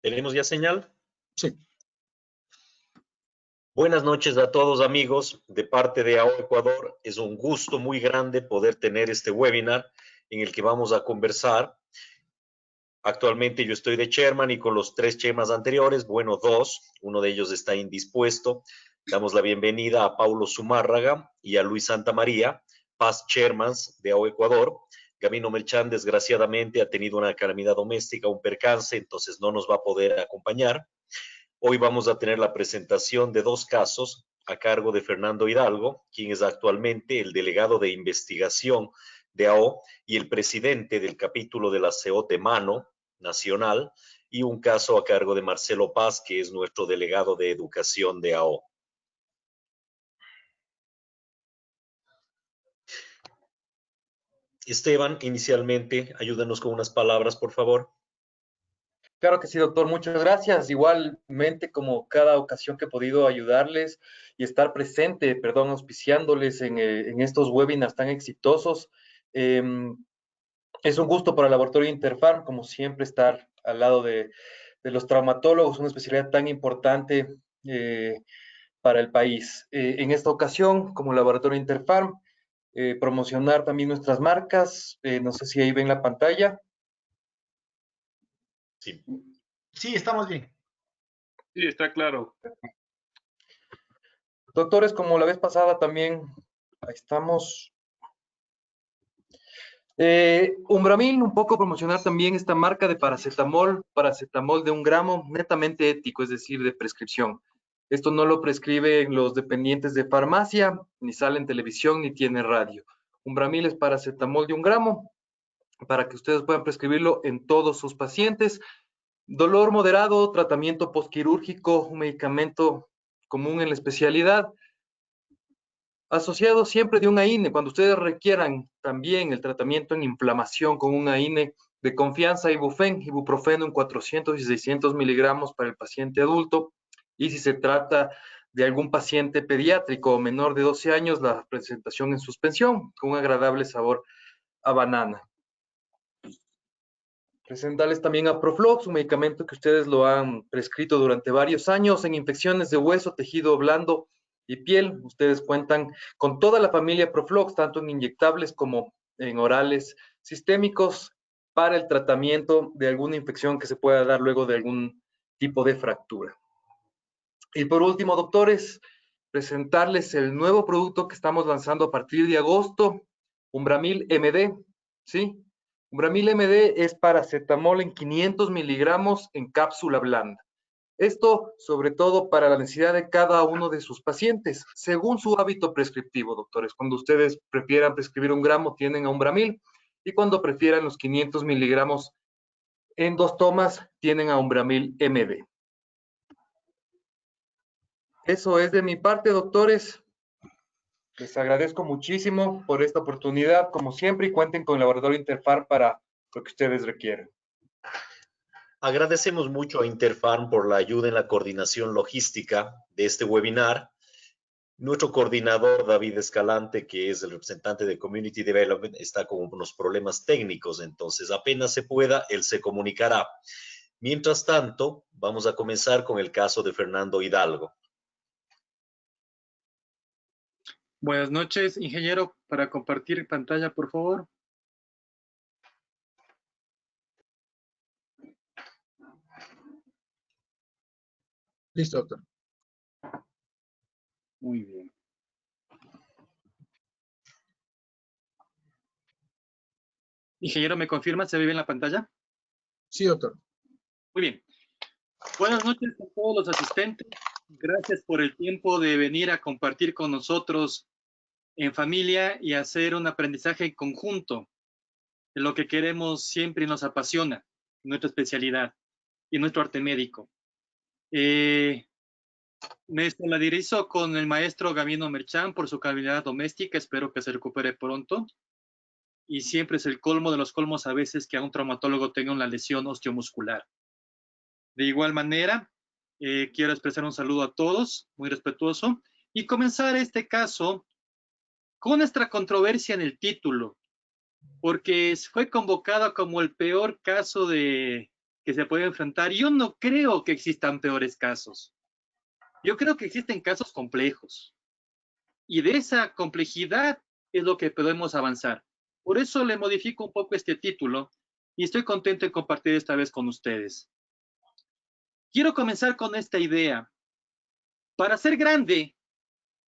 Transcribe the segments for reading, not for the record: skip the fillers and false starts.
¿Tenemos ya señal? Sí. Buenas noches a todos amigos. De parte de AO Ecuador, es un gusto muy grande poder tener este webinar en el que vamos a conversar. Actualmente yo estoy de chairman y con los 3 chairmans anteriores, bueno, 2, uno de ellos está indispuesto. Damos la bienvenida a Paulo Zumárraga y a Luis Santamaría, past chairmans de AO Ecuador. Gabino Melchán, desgraciadamente, ha tenido una calamidad doméstica, un percance, entonces no nos va a poder acompañar. Hoy vamos a tener la presentación de 2 casos a cargo de Fernando Hidalgo, quien es actualmente el delegado de investigación de AO y el presidente del capítulo de la CEOT Mano Nacional, y un caso a cargo de Marcelo Paz, que es nuestro delegado de educación de AO. Esteban, inicialmente, ayúdanos con unas palabras, por favor. Claro que sí, doctor, muchas gracias. Igualmente, como cada ocasión que he podido ayudarles y estar presente, perdón, auspiciándoles en estos webinars tan exitosos, es un gusto para el Laboratorio Interfarm, como siempre, estar al lado de los traumatólogos, una especialidad tan importante para el país. En esta ocasión, como Laboratorio Interfarm, promocionar también nuestras marcas. No sé si ahí ven la pantalla. Sí. Sí, estamos bien. Sí, está claro. Doctores, como la vez pasada también, ahí estamos. Umbramil, un poco promocionar también esta marca de paracetamol de 1 gramo, netamente ético, es decir, de prescripción. Esto no lo prescriben los dependientes de farmacia, ni sale en televisión, ni tiene radio. Umbramil es paracetamol de 1 gramo, para que ustedes puedan prescribirlo en todos sus pacientes. Dolor moderado, tratamiento postquirúrgico, un medicamento común en la especialidad, asociado siempre de un AINE. Cuando ustedes requieran también el tratamiento en inflamación con un AINE de confianza, ibuprofeno en 400 y 600 miligramos para el paciente adulto. Y si se trata de algún paciente pediátrico o menor de 12 años, la presentación en suspensión con un agradable sabor a banana. Presentarles también a Proflox, un medicamento que ustedes lo han prescrito durante varios años en infecciones de hueso, tejido blando y piel. Ustedes cuentan con toda la familia Proflox, tanto en inyectables como en orales sistémicos, para el tratamiento de alguna infección que se pueda dar luego de algún tipo de fractura. Y por último, doctores, presentarles el nuevo producto que estamos lanzando a partir de agosto, Umbramil MD, ¿sí? Umbramil MD es paracetamol en 500 miligramos en cápsula blanda. Esto, sobre todo, para la necesidad de cada uno de sus pacientes, según su hábito prescriptivo, doctores. Cuando ustedes prefieran prescribir 1 gramo, tienen a Umbramil, y cuando prefieran los 500 miligramos en 2 tomas, tienen a Umbramil MD. Eso es de mi parte, doctores. Les agradezco muchísimo por esta oportunidad, como siempre, y cuenten con el Laboratorio Interfarm para lo que ustedes requieran. Agradecemos mucho a Interfarm por la ayuda en la coordinación logística de este webinar. Nuestro coordinador, David Escalante, que es el representante de Community Development, está con unos problemas técnicos, entonces apenas se pueda, él se comunicará. Mientras tanto, vamos a comenzar con el caso de Fernando Hidalgo. Buenas noches, ingeniero, para compartir pantalla, por favor. Listo, doctor. Muy bien. Ingeniero, ¿me confirma? ¿Se ve bien la pantalla? Sí, doctor. Muy bien. Buenas noches a todos los asistentes. Gracias por el tiempo de venir a compartir con nosotros en familia y hacer un aprendizaje en conjunto de lo que queremos siempre y nos apasiona, nuestra especialidad y nuestro arte médico. Me solidarizo con el maestro Gabino Merchán por su calamidad doméstica. Espero que se recupere pronto. Y siempre es el colmo de los colmos a veces que a un traumatólogo tenga una lesión osteomuscular. De igual manera, quiero expresar un saludo a todos, muy respetuoso, y comenzar este caso con nuestra controversia en el título, porque fue convocado como el peor caso de que se puede enfrentar. Yo no creo que existan peores casos. Yo creo que existen casos complejos. Y de esa complejidad es lo que podemos avanzar. Por eso le modifico un poco este título y estoy contento de compartir esta vez con ustedes. Quiero comenzar con esta idea. Para ser grande,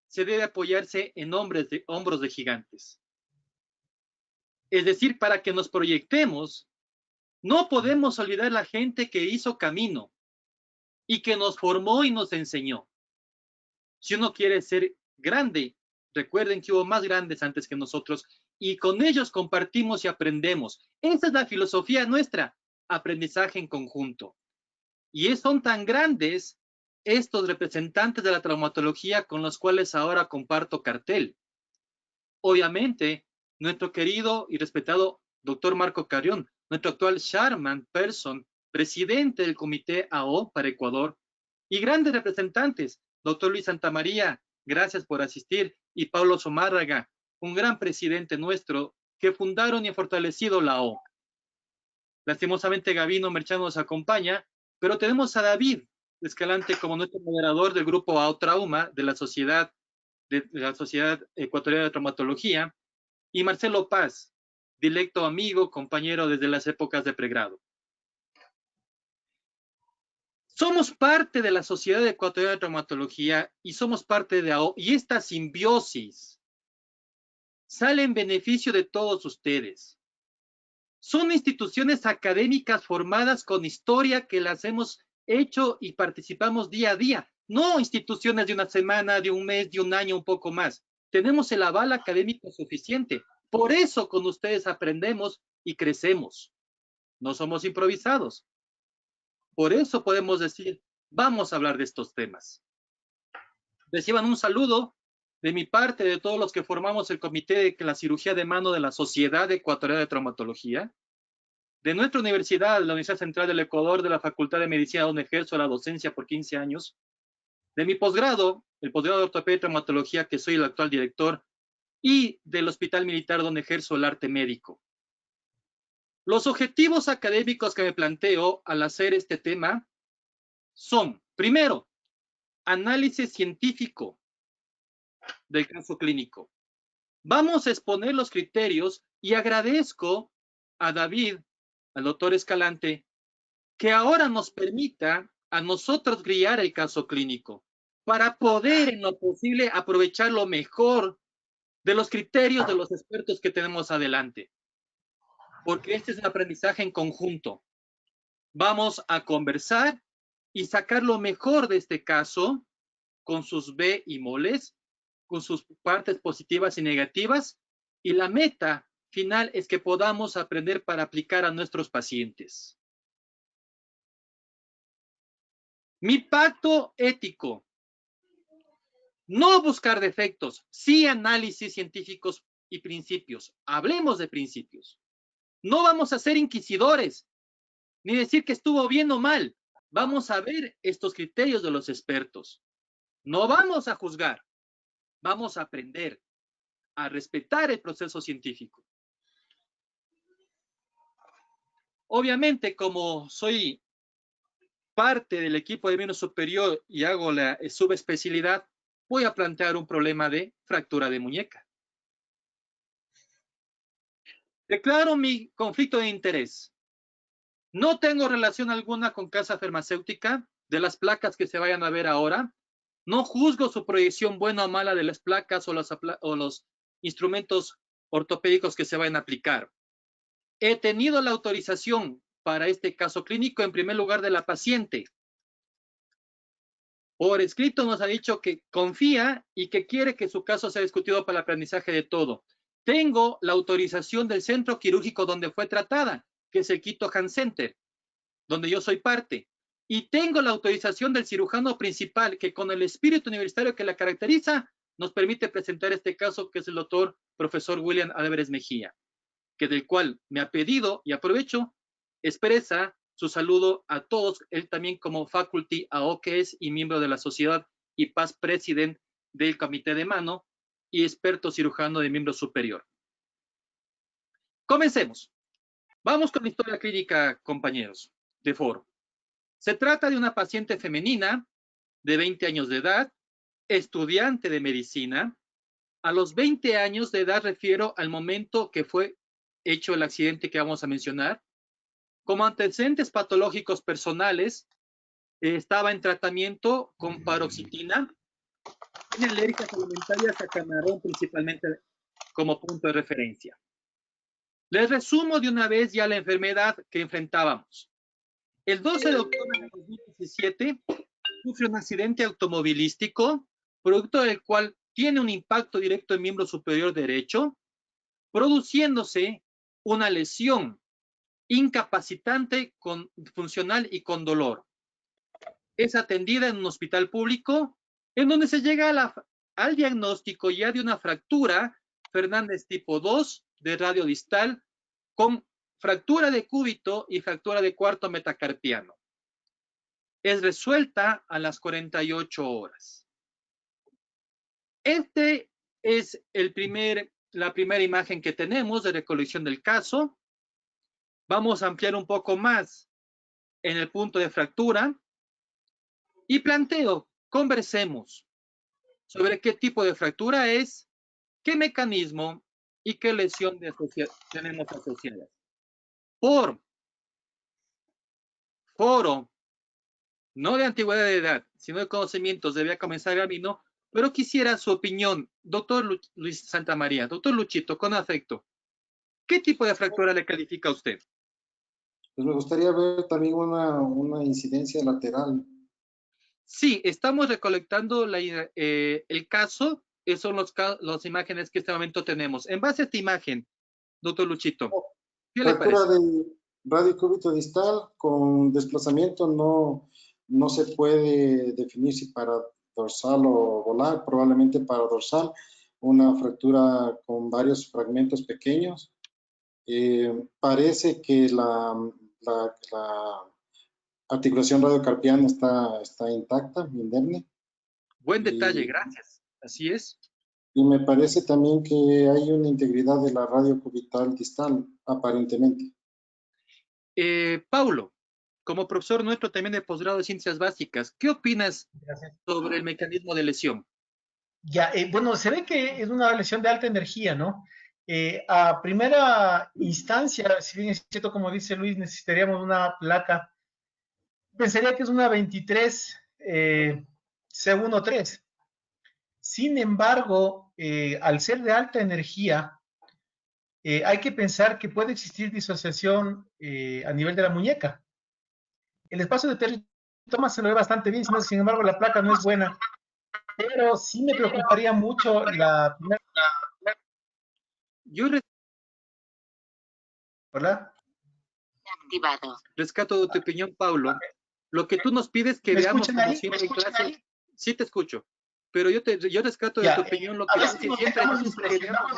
se debe apoyarse en hombros de gigantes. Es decir, para que nos proyectemos, no podemos olvidar la gente que hizo camino y que nos formó y nos enseñó. Si uno quiere ser grande, recuerden que hubo más grandes antes que nosotros y con ellos compartimos y aprendemos. Esa es la filosofía nuestra, aprendizaje en conjunto. Y son tan grandes estos representantes de la traumatología con los cuales ahora comparto cartel. Obviamente, nuestro querido y respetado doctor Marco Carrión, nuestro actual Chairman Person, presidente del Comité AO para Ecuador, y grandes representantes, doctor Luis Santamaría, gracias por asistir, y Pablo Zomárraga, un gran presidente nuestro, que fundaron y han fortalecido la AO. Lastimosamente Gabino Merchán nos acompaña, pero tenemos a David Escalante como nuestro moderador del grupo AO Trauma de la Sociedad Ecuatoriana de Traumatología, y Marcelo Paz, directo amigo, compañero desde las épocas de pregrado. Somos parte de la Sociedad Ecuatoriana de Traumatología y somos parte de AO, y esta simbiosis sale en beneficio de todos ustedes. Son instituciones académicas formadas con historia que las hemos hecho y participamos día a día. No instituciones de una semana, de un mes, de un año, un poco más. Tenemos el aval académico suficiente. Por eso con ustedes aprendemos y crecemos. No somos improvisados. Por eso podemos decir, vamos a hablar de estos temas. Reciban un saludo de mi parte, de todos los que formamos el Comité de la Cirugía de Mano de la Sociedad Ecuatoriana de Traumatología, de nuestra universidad, la Universidad Central del Ecuador, de la Facultad de Medicina, donde ejerzo la docencia por 15 años, de mi posgrado, el posgrado de Ortopedia y Traumatología, que soy el actual director, y del Hospital Militar, donde ejerzo el arte médico. Los objetivos académicos que me planteo al hacer este tema son, primero, análisis científico del caso clínico. Vamos a exponer los criterios y agradezco a David, al doctor Escalante, que ahora nos permita a nosotros guiar el caso clínico para poder en lo posible aprovechar lo mejor de los criterios de los expertos que tenemos adelante. Porque este es un aprendizaje en conjunto. Vamos a conversar y sacar lo mejor de este caso con sus B y moles, con sus partes positivas y negativas, y la meta final es que podamos aprender para aplicar a nuestros pacientes. Mi pacto ético: no buscar defectos, sí análisis científicos y principios. Hablemos de principios. No vamos a ser inquisidores, ni decir que estuvo bien o mal. Vamos a ver estos criterios de los expertos. No vamos a juzgar, vamos a aprender a respetar el proceso científico. Obviamente, como soy parte del equipo de miembro superior y hago la subespecialidad, voy a plantear un problema de fractura de muñeca. Declaro mi conflicto de interés. No tengo relación alguna con casa farmacéutica de las placas que se vayan a ver ahora. No juzgo su proyección buena o mala de las placas o los instrumentos ortopédicos que se vayan a aplicar. He tenido la autorización para este caso clínico en primer lugar de la paciente. Por escrito nos ha dicho que confía y que quiere que su caso sea discutido para el aprendizaje de todo. Tengo la autorización del centro quirúrgico donde fue tratada, que es el Quito Hand Center, donde yo soy parte. Y tengo la autorización del cirujano principal, que con el espíritu universitario que la caracteriza, nos permite presentar este caso, que es el doctor profesor William Álvarez Mejía, que del cual me ha pedido, y aprovecho, expresa su saludo a todos, él también como faculty AO que es y miembro de la sociedad y past president del comité de mano y experto cirujano de miembro superior. Comencemos. Vamos con la historia clínica, compañeros. de foro. Se trata de una paciente femenina de 20 años de edad, estudiante de medicina. A los 20 años de edad, refiero al momento que fue hecho el accidente que vamos a mencionar. Como antecedentes patológicos personales, estaba en tratamiento con paroxetina, y alérgicas alimentarias a camarón principalmente como punto de referencia. Les resumo de una vez ya la enfermedad que enfrentábamos. El 12 de octubre de 2017 sufre un accidente automovilístico, producto del cual tiene un impacto directo en miembro superior derecho, produciéndose una lesión incapacitante funcional y con dolor. Es atendida en un hospital público, en donde se llega al diagnóstico ya de una fractura Fernández tipo 2 de radio distal, con fractura de cúbito y fractura de cuarto metacarpiano. Es resuelta a las 48 horas. Este es la primera imagen que tenemos de recolección del caso. Vamos a ampliar un poco más en el punto de fractura y planteo, conversemos sobre qué tipo de fractura es, qué mecanismo y qué lesión tenemos asociadas. Por foro, no de antigüedad de edad, sino de conocimientos, debía comenzar Gabino, pero quisiera su opinión, doctor Luis Santamaría, doctor Luchito, con afecto. ¿Qué tipo de fractura le califica a usted? Pues me gustaría ver también una incidencia lateral. Sí, estamos recolectando el caso. Esas son las imágenes que en este momento tenemos. En base a esta imagen, doctor Luchito, ¿qué le parece? Fractura de radiocúbito distal con desplazamiento no se puede definir si para dorsal o volar, probablemente para dorsal. Una fractura con varios fragmentos pequeños. Parece que la articulación radiocarpiana está intacta, indemne. Buen detalle, gracias. Así es. Y me parece también que hay una integridad de la radiocubital distal, aparentemente. Paulo, como profesor nuestro también de posgrado de ciencias básicas, ¿qué opinas sobre el mecanismo de lesión? Ya, bueno, se ve que es una lesión de alta energía, ¿no? A primera instancia, si bien es cierto, como dice Luis, necesitaríamos una placa. Pensaría que es una 23 C13. Sin embargo, al ser de alta energía, hay que pensar que puede existir disociación a nivel de la muñeca. El espacio de Terry Thomas se lo ve bastante bien, sin embargo la placa no es buena, pero sí me preocuparía mucho la primera... ¿Hola? Activado. Rescato de tu opinión, Paulo. Lo que tú nos pides que veamos como ahí? Siempre en clase. Sí te escucho. Pero yo rescato de tu opinión lo que tú siempre dices que veamos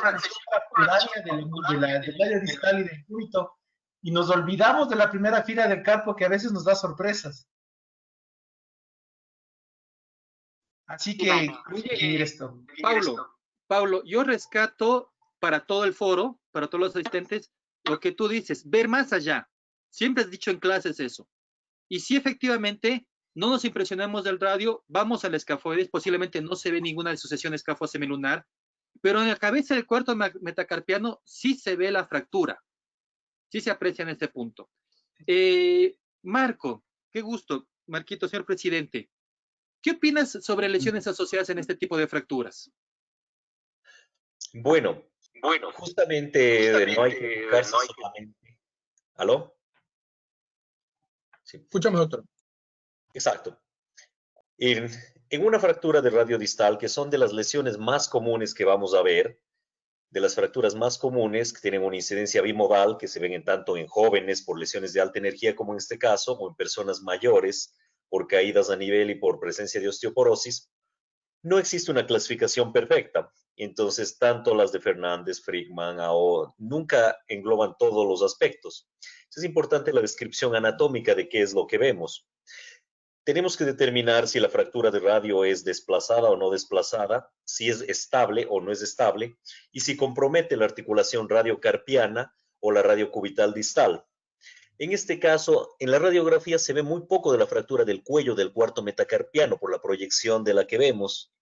del área distal y del cúbito, y nos olvidamos de la primera fila del carpo que a veces nos da sorpresas. Así que, mira esto. Paulo, yo rescato para todo el foro, para todos los asistentes, lo que tú dices, ver más allá. Siempre has dicho en clases eso. Y si efectivamente no nos impresionamos del radio, vamos al escafoides, posiblemente no se ve ninguna disociación escafo-semilunar, pero en la cabeza del cuarto metacarpiano sí se ve la fractura. Sí se aprecia en este punto. Marco, qué gusto, Marquito, señor presidente. ¿Qué opinas sobre lesiones asociadas en este tipo de fracturas? Bueno, justamente no hay que enfocarse solamente. ¿Aló? Sí. Escúchame, doctor. Exacto. En una fractura de radio distal, que son de las lesiones más comunes que vamos a ver, de las fracturas más comunes que tienen una incidencia bimodal, que se ven tanto en jóvenes por lesiones de alta energía como en este caso, o en personas mayores por caídas a nivel y por presencia de osteoporosis, no existe una clasificación perfecta. Entonces, tanto las de Fernández, Friedman, AO, nunca engloban todos los aspectos. Es importante la descripción anatómica de qué es lo que vemos. Tenemos que determinar si la fractura de radio es desplazada o no desplazada, si es estable o no es estable, y si compromete la articulación radiocarpiana o la radiocubital distal. En este caso, en la radiografía se ve muy poco de la fractura del cuello del cuarto metacarpiano por la proyección de la que vemos.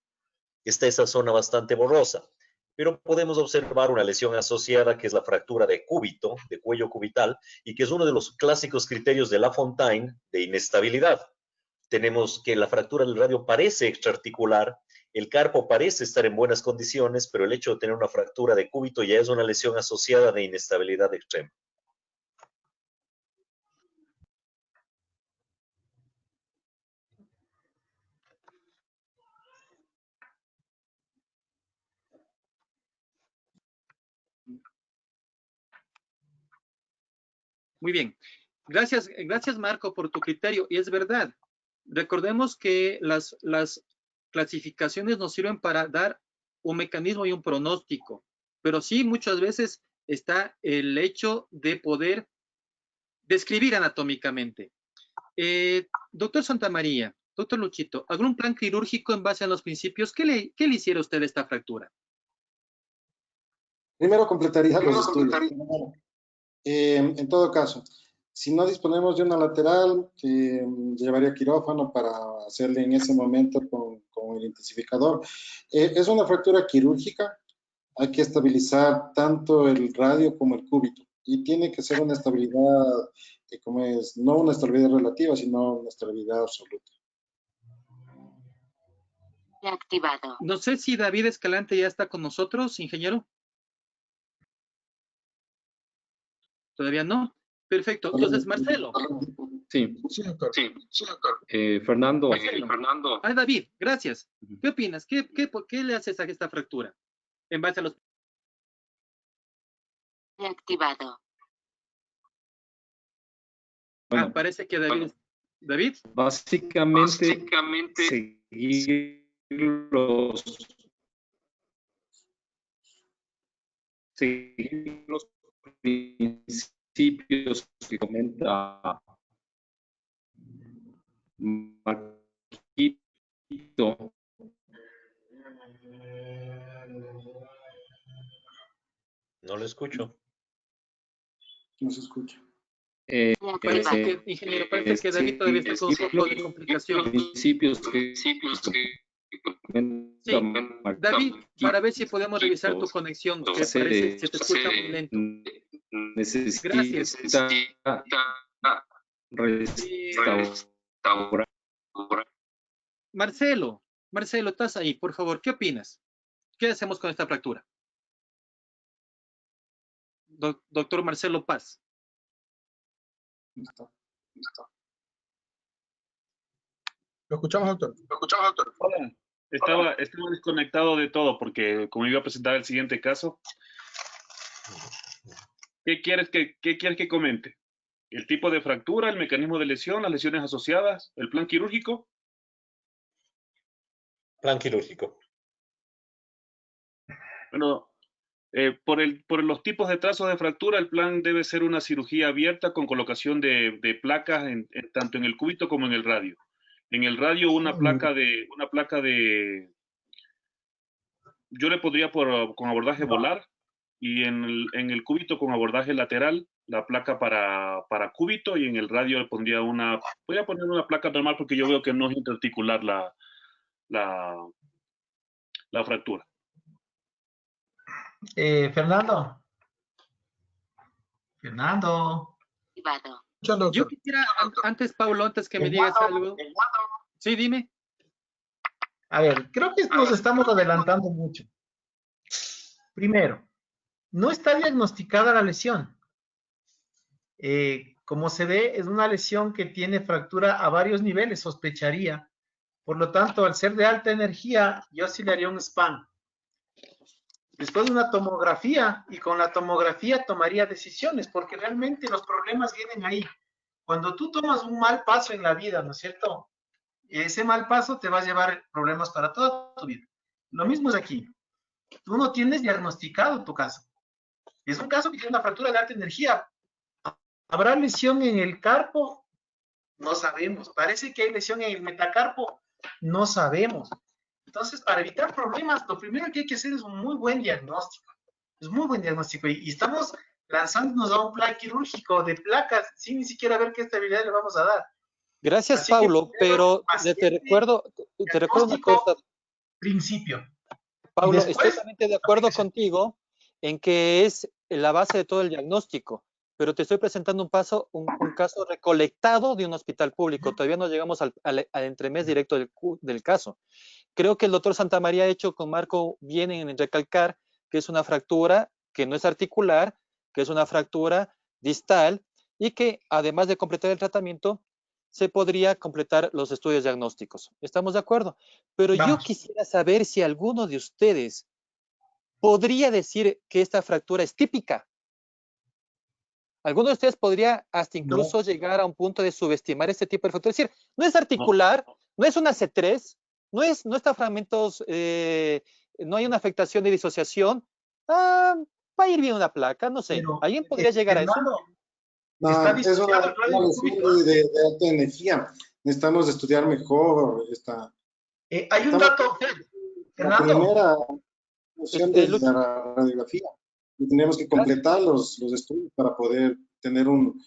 Está esa zona bastante borrosa, pero podemos observar una lesión asociada que es la fractura de cúbito, de cuello cubital, y que es uno de los clásicos criterios de Lafontaine de inestabilidad. Tenemos que la fractura del radio parece extraarticular, el carpo parece estar en buenas condiciones, pero el hecho de tener una fractura de cúbito ya es una lesión asociada de inestabilidad extrema. Muy bien. Gracias, Marco, por tu criterio. Y es verdad. Recordemos que las clasificaciones nos sirven para dar un mecanismo y un pronóstico. Pero sí, muchas veces está el hecho de poder describir anatómicamente. Doctor Santamaría, doctor Luchito, ¿algún plan quirúrgico en base a los principios? ¿Qué le hiciera usted a esta fractura? Primero completaría los estudios. En todo caso, si no disponemos de una lateral, llevaría quirófano para hacerle en ese momento con el intensificador. Es una fractura quirúrgica, hay que estabilizar tanto el radio como el cúbito y tiene que ser una estabilidad, no una estabilidad relativa, sino una estabilidad absoluta. Activado. No sé si David Escalante ya está con nosotros, ingeniero. ¿Todavía no? Perfecto. Entonces, Marcelo. Sí, doctor. Fernando. Fernando. Ah, David, gracias. ¿Qué opinas? ¿Por qué le haces a esta fractura? En base a los... Activado. Bueno, parece que David... ¿David? Básicamente seguir los principios que comenta Marquito. No lo escucho. No se escucha. Parece que, ingeniero, parece que David todavía está con un poco de complicación. Principios que sí. David, para ver si podemos revisar tu conexión, que parece que se te escucha muy lento. Gracias. Marcelo, estás ahí, por favor, ¿qué opinas? ¿Qué hacemos con esta fractura? Doctor Marcelo Paz. Listo. ¿Lo escuchamos, doctor? Hola. Estaba desconectado de todo porque como iba a presentar el siguiente caso. ¿Qué quieres que comente? ¿El tipo de fractura, el mecanismo de lesión, las lesiones asociadas, el plan quirúrgico? Plan quirúrgico. Bueno, por los tipos de trazos de fractura, el plan debe ser una cirugía abierta con colocación de placas tanto en el cúbito como en el radio. En el radio una placa de yo le pondría con abordaje volar, y en el cúbito con abordaje lateral la placa para cúbito, y en el radio le pondría voy a poner una placa normal porque yo veo que no es interarticular la fractura. Fernando. Yo quisiera, antes que me digas algo. Sí, dime. A ver, creo que nos estamos adelantando mucho. Primero, no está diagnosticada la lesión. Como se ve, es una lesión que tiene fractura a varios niveles, sospecharía. Por lo tanto, al ser de alta energía, yo sí le haría un SPAN. Después de una tomografía, y con la tomografía tomaría decisiones, porque realmente los problemas vienen ahí. Cuando tú tomas un mal paso en la vida, ¿no es cierto? Ese mal paso te va a llevar problemas para toda tu vida. Lo mismo es aquí. Tú no tienes diagnosticado tu caso. Es un caso que tiene una fractura de alta energía. ¿Habrá lesión en el carpo? No sabemos. Parece que hay lesión en el metacarpo. No sabemos. Entonces, para evitar problemas, lo primero que hay que hacer es un muy buen diagnóstico. Es muy buen diagnóstico. Y estamos lanzándonos a un plan quirúrgico de placas sin ni siquiera ver qué estabilidad le vamos a dar. Gracias, Así que Paulo, primero, pero paciente, te recuerdo una diagnóstico, cosa, principio. Y Paulo, estoy después, totalmente de acuerdo contigo en que es la base de todo el diagnóstico, pero te estoy presentando un caso recolectado de un hospital público. Todavía no llegamos al entremés directo del caso. Creo que el doctor Santamaría ha hecho con Marco bien en recalcar que es una fractura que no es articular, que es una fractura distal y que además de completar el tratamiento, se podría completar los estudios diagnósticos. ¿Estamos de acuerdo? Pero yo vamos. quisiera saber si alguno de ustedes podría decir que esta fractura es típica. ¿Alguno de ustedes podría hasta incluso llegar a un punto de subestimar este tipo de fractura? Es decir, no es articular, no es una C3, no está fragmentos, no hay una afectación de disociación. Va a ir bien una placa, no sé. Pero, ¿Alguien podría llegar a eso? Fernando, No, está es disociado el radio una del lesión cúbito, ¿ah? de alta energía. Necesitamos estudiar mejor esta. Hay un dato, La Fernando. primera noción de la radiografía. Y tenemos que completar los estudios para poder tener un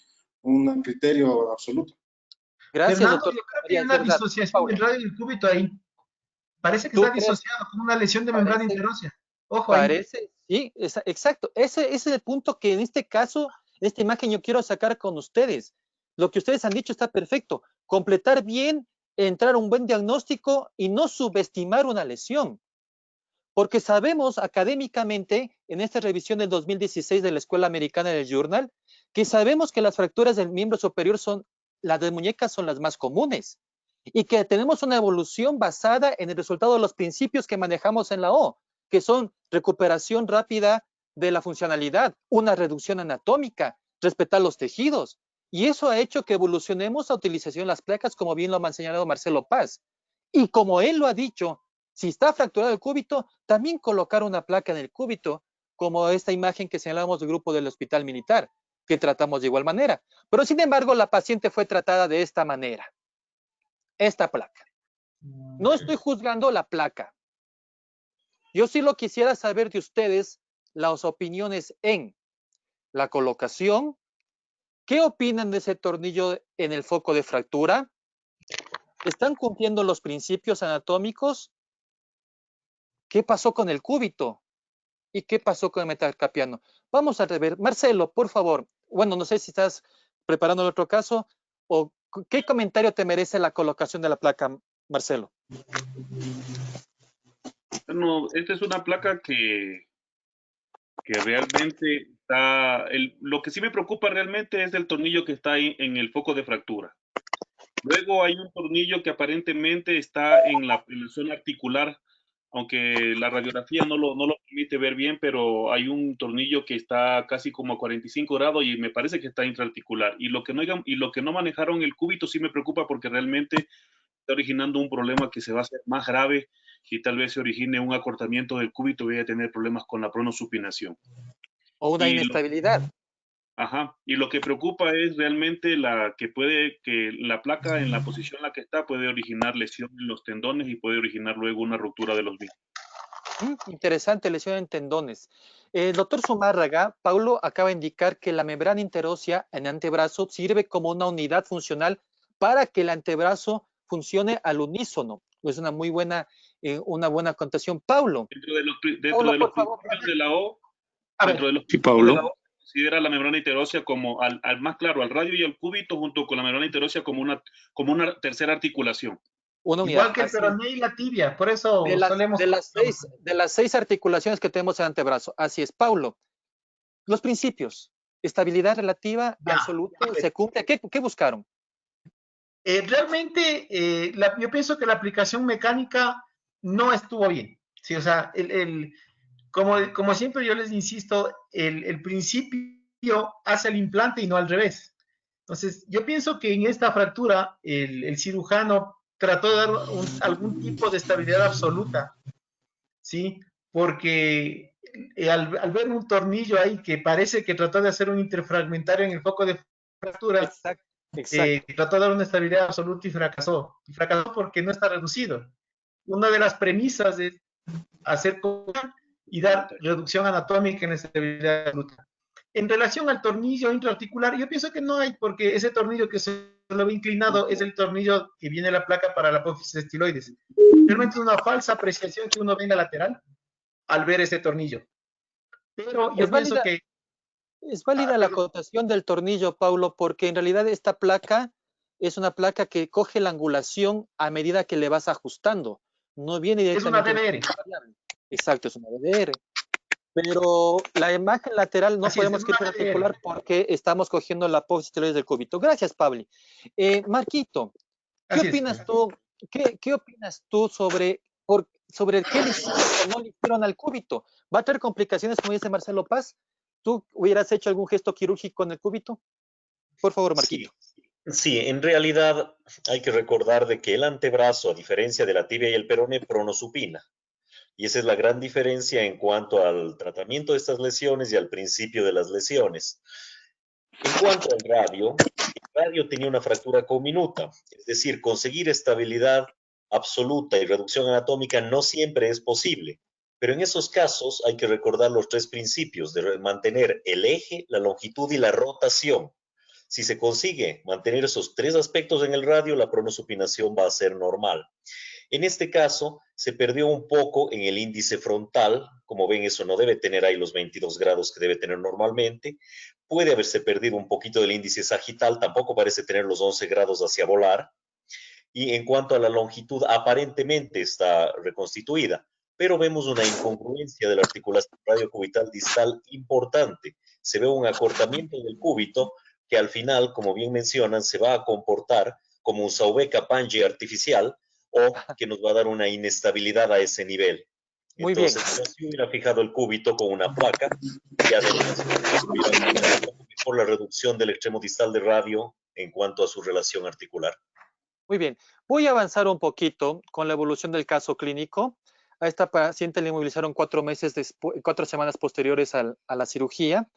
criterio absoluto. Gracias, Fernando, doctor. yo creo que hay una disociación del radio del cúbito ahí. Parece que está disociado con una lesión de membrana interósea. Ojo ahí. Parece, sí, exacto. Ese es el punto que en este caso, esta imagen yo quiero sacar con ustedes. Lo que ustedes han dicho está perfecto. Completar bien, entrar a un buen diagnóstico y no subestimar una lesión. Porque sabemos académicamente, en esta revisión del 2016 de la Escuela Americana del Journal, que sabemos que las fracturas del miembro superior las de muñecas son las más comunes y que tenemos una evolución basada en el resultado de los principios que manejamos en la O, que son recuperación rápida de la funcionalidad, una reducción anatómica, respetar los tejidos. Y eso ha hecho que evolucionemos a utilización de las placas, como bien lo ha enseñado Marcelo Paz. Y como él lo ha dicho, si está fracturado el cúbito, también colocar una placa en el cúbito, como esta imagen que señalamos del grupo del hospital militar, que tratamos de igual manera. Pero sin embargo, la paciente fue tratada de esta manera. Esta placa. No estoy juzgando la placa. Yo sí lo quisiera saber de ustedes, las opiniones en la colocación. ¿Qué opinan de ese tornillo en el foco de fractura? ¿Están cumpliendo los principios anatómicos? ¿Qué pasó con el cúbito? ¿Y qué pasó con el metacarpiano? Vamos a rever. Marcelo, por favor. Bueno, no sé si estás preparando el otro caso o qué comentario te merece la colocación de la placa, Marcelo. Bueno, esta es una placa que realmente está... lo que sí me preocupa realmente es el tornillo que está ahí en el foco de fractura. Luego hay un tornillo que aparentemente está en la zona articular, aunque la radiografía no lo permite ver bien, pero hay un tornillo que está casi como a 45 grados y me parece que está intraarticular. Y lo que no manejaron el cúbito sí me preocupa porque realmente está originando un problema que se va a hacer más grave y tal vez se origine un acortamiento del cúbito y vaya a tener problemas con la pronosupinación. O una inestabilidad. Ajá, y lo que preocupa es realmente que la placa en la posición en la que está puede originar lesión en los tendones y puede originar luego una ruptura de los mismos. Interesante, lesión en tendones. El doctor Zumárraga, Paulo acaba de indicar que la membrana interósea en antebrazo sirve como una unidad funcional para que el antebrazo funcione al unísono. Es una muy buena, contación. Paulo. Dentro de los principios de la O, considera la membrana interósea como al más claro, al radio y al cúbito junto con la membrana interósea como una tercera articulación. Igual que el peroné y la tibia, por eso solemos... De las 6 articulaciones que tenemos en el antebrazo. Así es, Paulo. Los principios, estabilidad relativa, absoluta, se cumple. ¿Qué buscaron? Realmente, yo pienso que la aplicación mecánica no estuvo bien. Sí, o sea, como siempre yo les insisto, el principio hace el implante y no al revés. Entonces, yo pienso que en esta fractura el cirujano trató de dar algún tipo de estabilidad absoluta, ¿sí? Porque al ver un tornillo ahí que parece que trató de hacer un interfragmentario en el foco de fractura, exacto. Trató de dar una estabilidad absoluta y fracasó. Y fracasó porque no está reducido. Una de las premisas es hacer y dar reducción anatómica en estabilidad absoluta. En relación al tornillo intraarticular, yo pienso que no hay, porque ese tornillo que se lo ve inclinado es el tornillo que viene en la placa para la apófisis estiloides. Realmente es una falsa apreciación que uno ve en la lateral al ver ese tornillo. Pero yo pienso que... Es válida la acotación del tornillo, Paulo, porque en realidad esta placa es una placa que coge la angulación a medida que le vas ajustando. No viene directamente... Es una DDR. Exacto, es una DDR. Pero la imagen lateral no podemos articular porque estamos cogiendo la apófisis estiloides del cúbito. Gracias, Pablo. Marquito, ¿qué opinas tú? ¿Qué opinas tú sobre qué le hicieron o no le hicieron al cúbito? ¿Va a tener complicaciones, como dice Marcelo Paz? ¿Tú hubieras hecho algún gesto quirúrgico en el cúbito? Por favor, Marquito. Sí, en realidad hay que recordar de que el antebrazo, a diferencia de la tibia y el peroné, pronosupina. Y esa es la gran diferencia en cuanto al tratamiento de estas lesiones y al principio de las lesiones. En cuanto al radio, el radio tenía una fractura cominuta, es decir, conseguir estabilidad absoluta y reducción anatómica no siempre es posible. Pero en esos casos hay que recordar los tres principios de mantener el eje, la longitud y la rotación. Si se consigue mantener esos tres aspectos en el radio, la pronosupinación va a ser normal. En este caso, se perdió un poco en el índice frontal. Como ven, eso no debe tener ahí los 22 grados que debe tener normalmente. Puede haberse perdido un poquito del índice sagital, tampoco parece tener los 11 grados hacia volar. Y en cuanto a la longitud, aparentemente está reconstituida, pero vemos una incongruencia de la articulación radiocubital distal importante. Se ve un acortamiento del cúbito que al final, como bien mencionan, se va a comportar como un Saubeca-Pange artificial, o que nos va a dar una inestabilidad a ese nivel. Muy Entonces, bien. yo sí hubiera fijado el cúbito con una placa y además por la reducción del extremo distal de radio en cuanto a su relación articular. Muy bien. Voy a avanzar un poquito con la evolución del caso clínico. A esta paciente le inmovilizaron 4 semanas posteriores a la cirugía.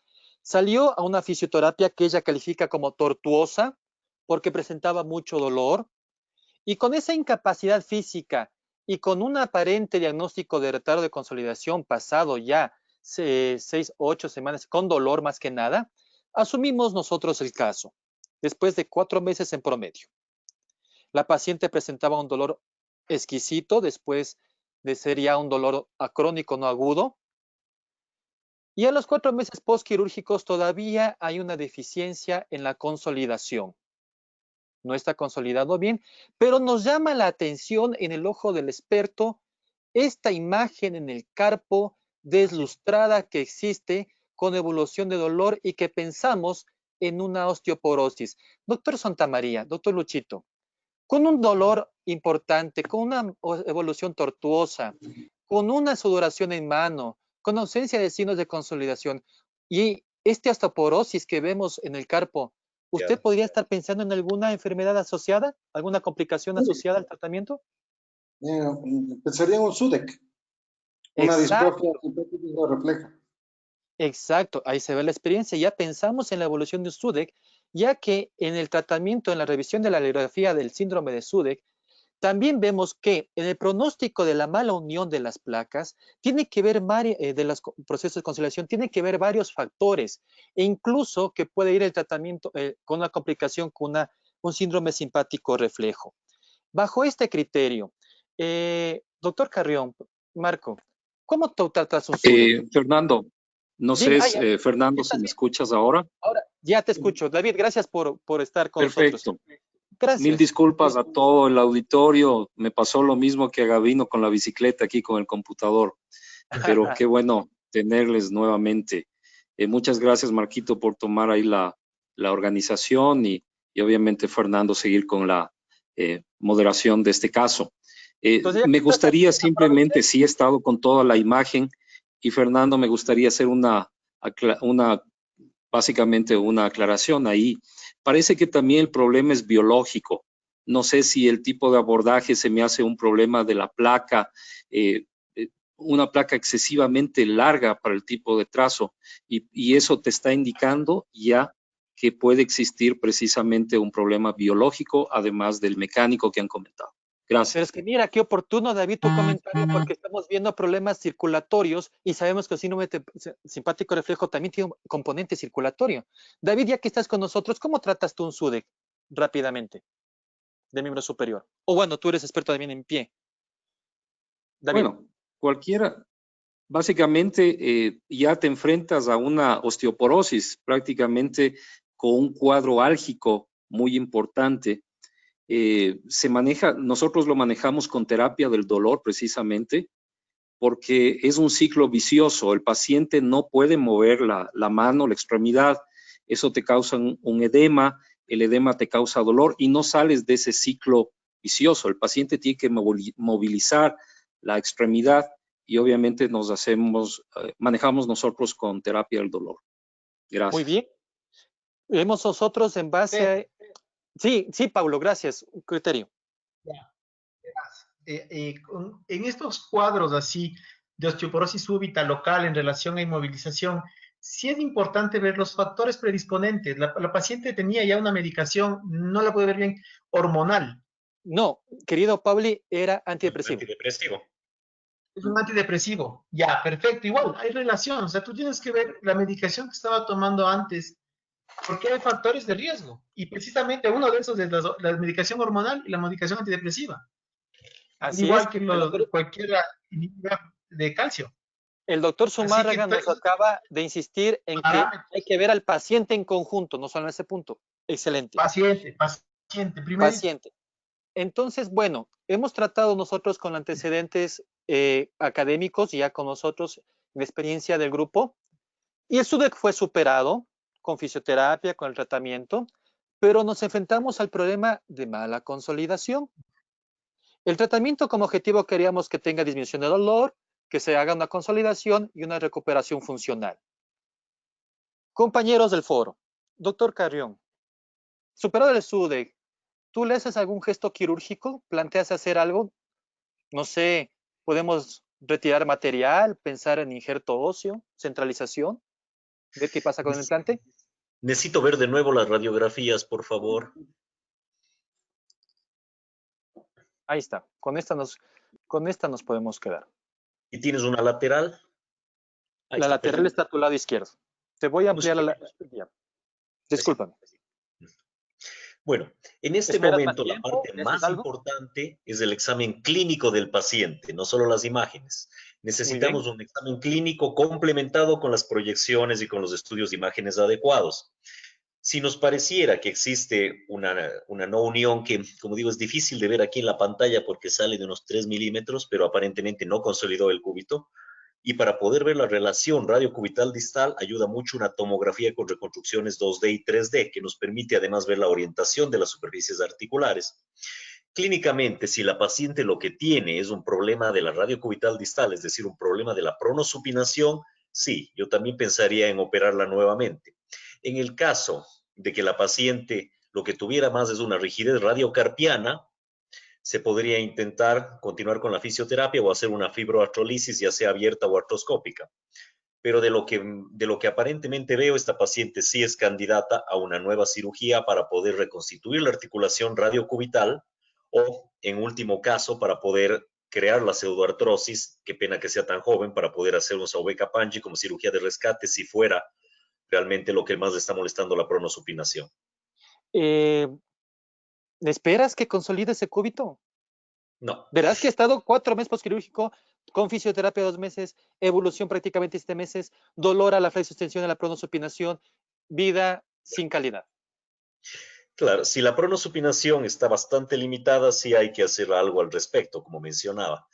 Salió a una fisioterapia que ella califica como tortuosa porque presentaba mucho dolor. Y con esa incapacidad física y con un aparente diagnóstico de retardo de consolidación pasado ya 6 o 8 semanas, con dolor más que nada, asumimos nosotros el caso, después de 4 meses en promedio. La paciente presentaba un dolor exquisito después de ser ya un dolor acrónico no agudo. Y a los 4 meses postquirúrgicos todavía hay una deficiencia en la consolidación. No está consolidado bien, pero nos llama la atención en el ojo del experto esta imagen en el carpo deslustrada que existe con evolución de dolor y que pensamos en una osteoporosis. Doctor Santamaría, doctor Luchito, con un dolor importante, con una evolución tortuosa, con una sudoración en mano, con ausencia de signos de consolidación y esta osteoporosis que vemos en el carpo, ¿usted podría estar pensando en alguna enfermedad asociada, alguna complicación asociada al tratamiento? Pensaría en un SUDEC, una distrofia simpática refleja. Exacto, ahí se ve la experiencia. Ya pensamos en la evolución de SUDEC, ya que en el tratamiento, en la revisión de la radiografía del síndrome de SUDEC, también vemos que en el pronóstico de la mala unión de las placas, tiene que ver de los procesos de consolidación, tiene que ver varios factores, e incluso que puede ir el tratamiento con una complicación con un síndrome simpático reflejo. Bajo este criterio, doctor Carrión, Marco, ¿cómo tú tratas un SUDEC? Fernando, no Dime, sé, Fernando, si me escuchas ahora. Ahora, ya te escucho. David, gracias por estar con Perfecto. nosotros. Gracias. Mil disculpas a todo el auditorio. Me pasó lo mismo que a Gabino con la bicicleta aquí con el computador. Pero qué bueno tenerles nuevamente. Muchas gracias, Marquito, por tomar ahí la organización y obviamente, Fernando, seguir con la moderación de este caso. Entonces, me gustaría simplemente, sí he estado con toda la imagen y Fernando, me gustaría hacer básicamente una aclaración ahí. Parece que también el problema es biológico. No sé si el tipo de abordaje se me hace un problema de la placa, una placa excesivamente larga para el tipo de trazo y eso te está indicando ya que puede existir precisamente un problema biológico, además del mecánico que han comentado. Gracias. Pero es que mira, qué oportuno, David, tu comentario, porque estamos viendo problemas circulatorios y sabemos que el síndrome simpático reflejo también tiene un componente circulatorio. David, ya que estás con nosotros, ¿cómo tratas tú un SUDEC rápidamente de miembro superior? O bueno, tú eres experto también en pie. David. Bueno, cualquiera, básicamente ya te enfrentas a una osteoporosis prácticamente con un cuadro álgico muy importante. Nosotros lo manejamos con terapia del dolor precisamente porque es un ciclo vicioso. El paciente no puede mover la mano, la extremidad. Eso te causa un edema, el edema te causa dolor y no sales de ese ciclo vicioso. El paciente tiene que movilizar la extremidad y obviamente manejamos nosotros con terapia del dolor. Gracias. Muy bien. Vemos nosotros en base a... Sí, Pablo, gracias. Un criterio. En estos cuadros así de osteoporosis súbita local en relación a inmovilización, sí es importante ver los factores predisponentes. La paciente tenía ya una medicación, no la puede ver bien, hormonal. No, querido Pablo, era antidepresivo. Es un antidepresivo. Ya, perfecto. Igual, hay relación. O sea, tú tienes que ver la medicación que estaba tomando antes, porque hay factores de riesgo. Y precisamente uno de esos es la medicación hormonal y la medicación antidepresiva. Así Igual es. que cualquier inhibidor de calcio. El doctor Zumárraga nos acaba de insistir en que hay que ver al paciente en conjunto, no solo en ese punto. Excelente. Paciente, primero. Paciente. Entonces, bueno, hemos tratado nosotros con antecedentes académicos, ya con nosotros, de experiencia del grupo, y el SUDEC fue superado con fisioterapia, con el tratamiento, pero nos enfrentamos al problema de mala consolidación. El tratamiento como objetivo queríamos que tenga disminución de dolor, que se haga una consolidación y una recuperación funcional. Compañeros del foro, doctor Carrión, superado el SUDEC, ¿tú le haces algún gesto quirúrgico? ¿Planteas hacer algo? No sé, podemos retirar material, pensar en injerto óseo, centralización, ver qué pasa con el implante. Necesito ver de nuevo las radiografías, por favor. Ahí está, con esta nos podemos quedar. ¿Y tienes una lateral? La lateral está a tu lado izquierdo. Te voy a ampliar la... Discúlpame. Bueno, en este momento la parte más importante es el examen clínico del paciente, no solo las imágenes. Necesitamos un examen clínico complementado con las proyecciones y con los estudios de imágenes adecuados. Si nos pareciera que existe una no unión que, como digo, es difícil de ver aquí en la pantalla porque sale de unos 3 milímetros, pero aparentemente no consolidó el cúbito, y para poder ver la relación radiocubital distal ayuda mucho una tomografía con reconstrucciones 2D y 3D, que nos permite además ver la orientación de las superficies articulares. Clínicamente, si la paciente lo que tiene es un problema de la radiocubital distal, es decir, un problema de la pronosupinación, sí, yo también pensaría en operarla nuevamente. En el caso de que la paciente lo que tuviera más es una rigidez radiocarpiana, se podría intentar continuar con la fisioterapia o hacer una fibroartrolisis, ya sea abierta o artroscópica. Pero de lo que aparentemente veo, esta paciente sí es candidata a una nueva cirugía para poder reconstituir la articulación radiocubital o, en último caso, para poder crear la pseudoartrosis, qué pena que sea tan joven, para poder hacer un Saubeca-Pangi como cirugía de rescate si fuera realmente lo que más le está molestando la pronosupinación. ¿Esperas que consolide ese cúbito? No. Verás que he estado 4 meses posquirúrgico, con fisioterapia 2 meses, evolución prácticamente 7 meses, dolor a la flexoextensión, a la pronosupinación, vida sin calidad. Claro, si la pronosupinación está bastante limitada, sí hay que hacer algo al respecto, como mencionaba.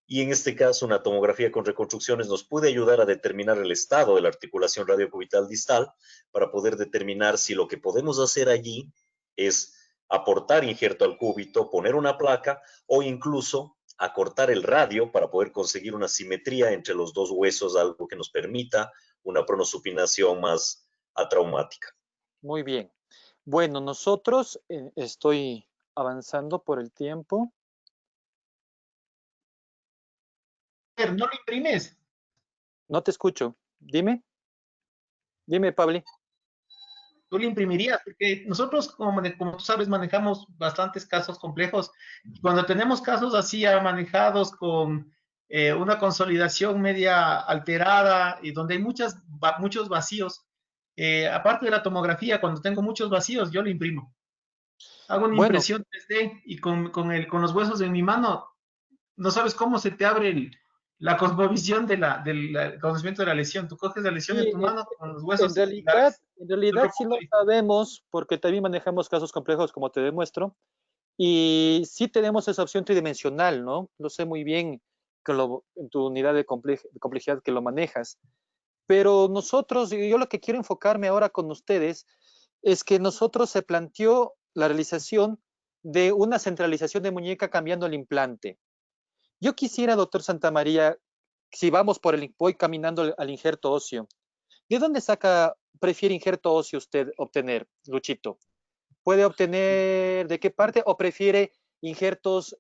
Y en este caso, una tomografía con reconstrucciones nos puede ayudar a determinar el estado de la articulación radiocubital distal para poder determinar si lo que podemos hacer allí es aportar injerto al cúbito, poner una placa o incluso acortar el radio para poder conseguir una simetría entre los dos huesos, algo que nos permita una pronosupinación más atraumática. Muy bien. Bueno, nosotros estoy avanzando por el tiempo. ¿No lo imprimes? No te escucho. Dime. Dime, Pablo. tú le imprimirías, porque nosotros, como tú sabes, manejamos bastantes casos complejos. Cuando tenemos casos así ya manejados con una consolidación media alterada y donde hay muchos vacíos, aparte de la tomografía, cuando tengo muchos vacíos, yo le imprimo. Hago una Bueno, impresión 3D y con los huesos en mi mano, no sabes cómo se te abre la cosmovisión del conocimiento de la lesión. Tú coges la lesión en sí, tu mano con los en huesos y la realidad, ves en de otro realidad sí punto lo de vista. sabemos porque también manejamos casos complejos, como te demuestro, y sí tenemos esa opción tridimensional, ¿no? Lo sé muy bien que en tu unidad de complejidad que lo manejas. Pero nosotros, y yo lo que quiero enfocarme ahora con ustedes, es que nosotros se planteó la realización de una centralización de muñeca cambiando el implante. Yo quisiera, doctor Santamaría, si vamos voy caminando al injerto óseo, ¿de dónde prefiere injerto óseo usted obtener, Luchito? ¿Puede obtener de qué parte o prefiere injertos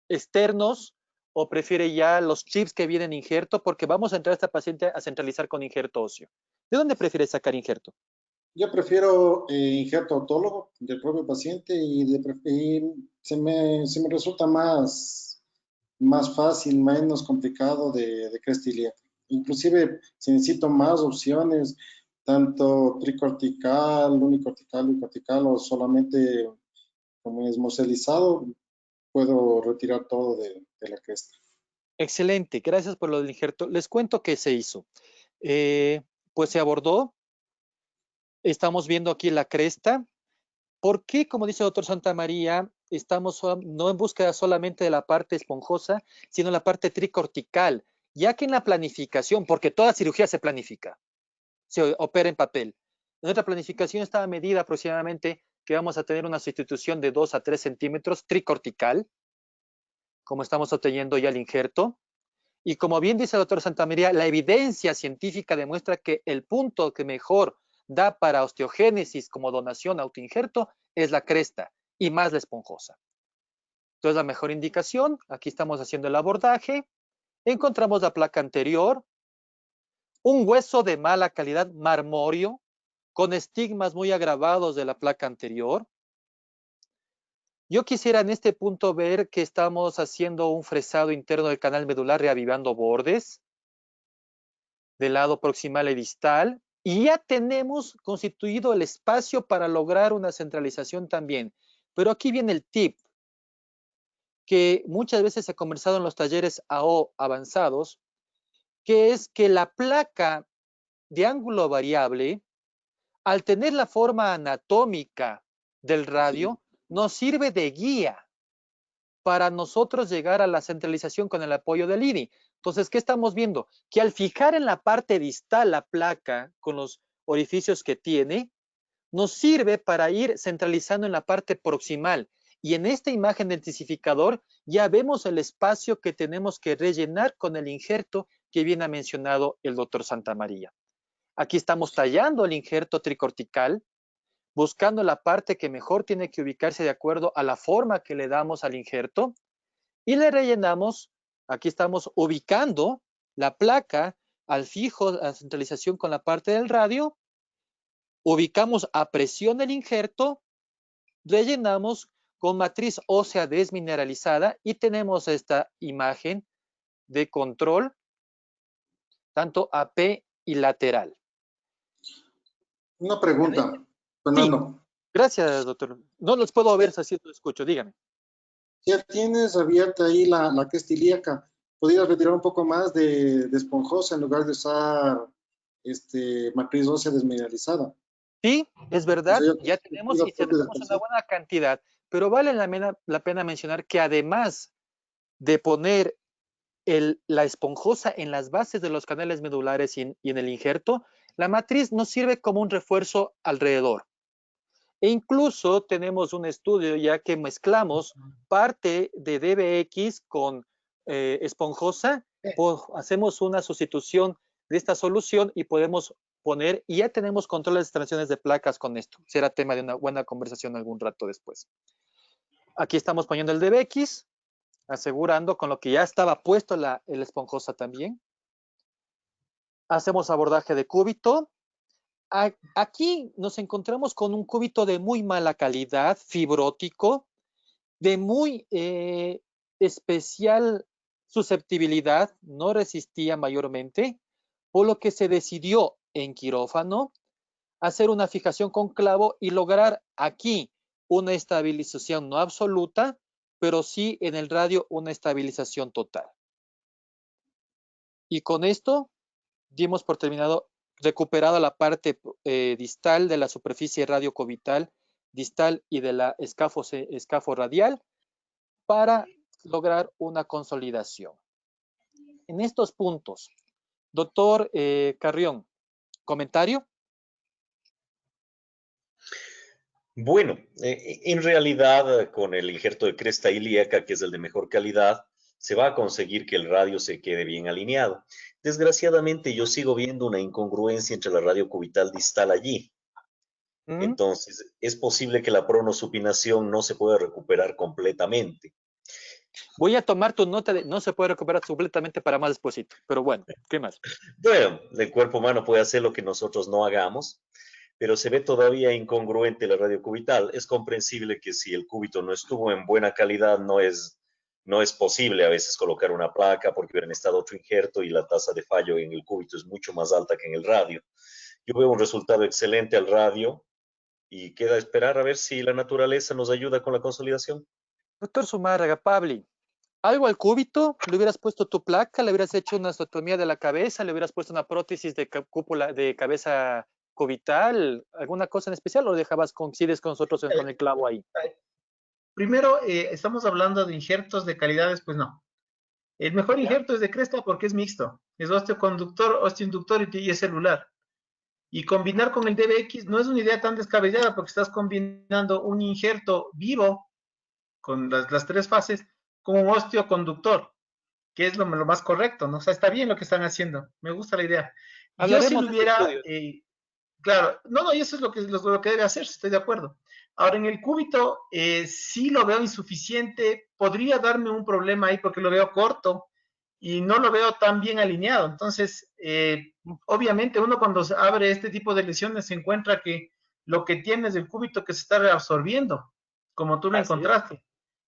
externos o prefiere ya los chips que vienen injerto? Porque vamos a entrar a esta paciente a centralizar con injerto óseo. ¿De dónde prefiere sacar injerto? Yo prefiero injerto autólogo del propio paciente y se me resulta más fácil, menos complicado de cresta ilíaca. Inclusive, si necesito más opciones, tanto tricortical, unicortical, bicortical o solamente como esmocelizado, puedo retirar todo de la cresta. Excelente, gracias por lo del injerto. Les cuento qué se hizo. Pues se abordó, estamos viendo aquí la cresta. ¿Por qué, como dice el doctor Santamaría, estamos no en búsqueda solamente de la parte esponjosa, sino la parte tricortical? Ya que en la planificación, porque toda cirugía se planifica, se opera en papel. En nuestra planificación estaba medida aproximadamente que vamos a tener una sustitución de 2 a 3 centímetros tricortical, como estamos obteniendo ya el injerto. Y como bien dice el doctor Santamaría, la evidencia científica demuestra que el punto que mejor da para osteogénesis como donación autoinjerto es la cresta y más la esponjosa. Entonces, la mejor indicación, aquí estamos haciendo el abordaje, encontramos la placa anterior, un hueso de mala calidad marmóreo, con estigmas muy agravados de la placa anterior. Yo quisiera en este punto ver que estamos haciendo un fresado interno del canal medular reavivando bordes del lado proximal y distal, y ya tenemos constituido el espacio para lograr una centralización también. Pero aquí viene el tip, que muchas veces he conversado en los talleres AO avanzados, que es que la placa de ángulo variable, al tener la forma anatómica del radio, nos sirve de guía para nosotros llegar a la centralización con el apoyo del IDI. Entonces, ¿qué estamos viendo? Que al fijar en la parte distal la placa con los orificios que tiene, nos sirve para ir centralizando en la parte proximal. Y en esta imagen del tisificador ya vemos el espacio que tenemos que rellenar con el injerto que bien ha mencionado el doctor Santamaría. Aquí estamos tallando el injerto tricortical, buscando la parte que mejor tiene que ubicarse de acuerdo a la forma que le damos al injerto y le rellenamos. Aquí estamos ubicando la placa al fijo, a centralización con la parte del radio, ubicamos a presión el injerto, rellenamos con matriz ósea desmineralizada y tenemos esta imagen de control, tanto AP y lateral. Una pregunta, Sí, Fernando. gracias, doctor. No los puedo ver, si lo escucho, dígame. Ya tienes abierta ahí la cresta ilíaca. ¿Podrías retirar un poco más de esponjosa en lugar de usar matriz ósea desmineralizada? Sí, es O verdad, sea, ya tenemos y propio del tenemos una paciente. buena cantidad, pero vale la pena mencionar que además de poner la esponjosa en las bases de los canales medulares y en el injerto, la matriz nos sirve como un refuerzo alrededor. E incluso tenemos un estudio ya que mezclamos parte de DBX con esponjosa, hacemos una sustitución de esta solución y podemos poner, y ya tenemos controles de extracciones de placas con esto. Será tema de una buena conversación algún rato después. Aquí estamos poniendo el DBX, asegurando con lo que ya estaba puesto la esponjosa también. Hacemos abordaje de cúbito Aquí nos encontramos con un cúbito de muy mala calidad, fibrótico, de muy especial susceptibilidad, no resistía mayormente, por lo que se decidió en quirófano hacer una fijación con clavo y lograr aquí una estabilización no absoluta, pero sí en el radio una estabilización total. Y con esto dimos por terminado, recuperado la parte distal de la superficie radiocubital distal y de la escafo radial para lograr una consolidación. En estos puntos, doctor Carrión, ¿comentario? Bueno, en realidad con el injerto de cresta ilíaca, que es el de mejor calidad, se va a conseguir que el radio se quede bien alineado. Desgraciadamente yo sigo viendo una incongruencia entre la radio cubital distal allí. Entonces, es posible que la pronosupinación no se pueda recuperar completamente. Voy a tomar tu nota de no se puede recuperar completamente para más despuesito, pero bueno, ¿qué más? Bueno, el cuerpo humano puede hacer lo que nosotros no hagamos, pero se ve todavía incongruente la radio cubital. Es comprensible que si el cúbito no estuvo en buena calidad, no es posible a veces colocar una placa porque hubiera estado otro injerto y la tasa de fallo en el cúbito es mucho más alta que en el radio. Yo veo un resultado excelente al radio y queda esperar a ver si la naturaleza nos ayuda con la consolidación. Doctor Zumárraga, Pabli, algo al cúbito, le hubieras puesto tu placa, le hubieras hecho una osteotomía de la cabeza, le hubieras puesto una prótesis de cúpula de cabeza cubital, alguna cosa en especial, o dejabas, coincides con nosotros con el clavo ahí. Primero, estamos hablando de injertos de calidades, pues no. El mejor injerto es de cresta porque es mixto, es osteoconductor, osteoinductor y es celular. Y combinar con el DBX no es una idea tan descabellada porque estás combinando un injerto vivo con las tres fases con un osteoconductor, que es lo más correcto, ¿no? O sea, está bien lo que están haciendo, me gusta la idea. Yo si lo hubiera, claro, no, y eso es lo que debe hacerse, estoy de acuerdo. Ahora, en el cúbito sí lo veo insuficiente, podría darme un problema ahí porque lo veo corto y no lo veo tan bien alineado. Entonces, obviamente uno cuando abre este tipo de lesiones se encuentra que lo que tiene es el cúbito que se está reabsorbiendo, como tú lo encontraste.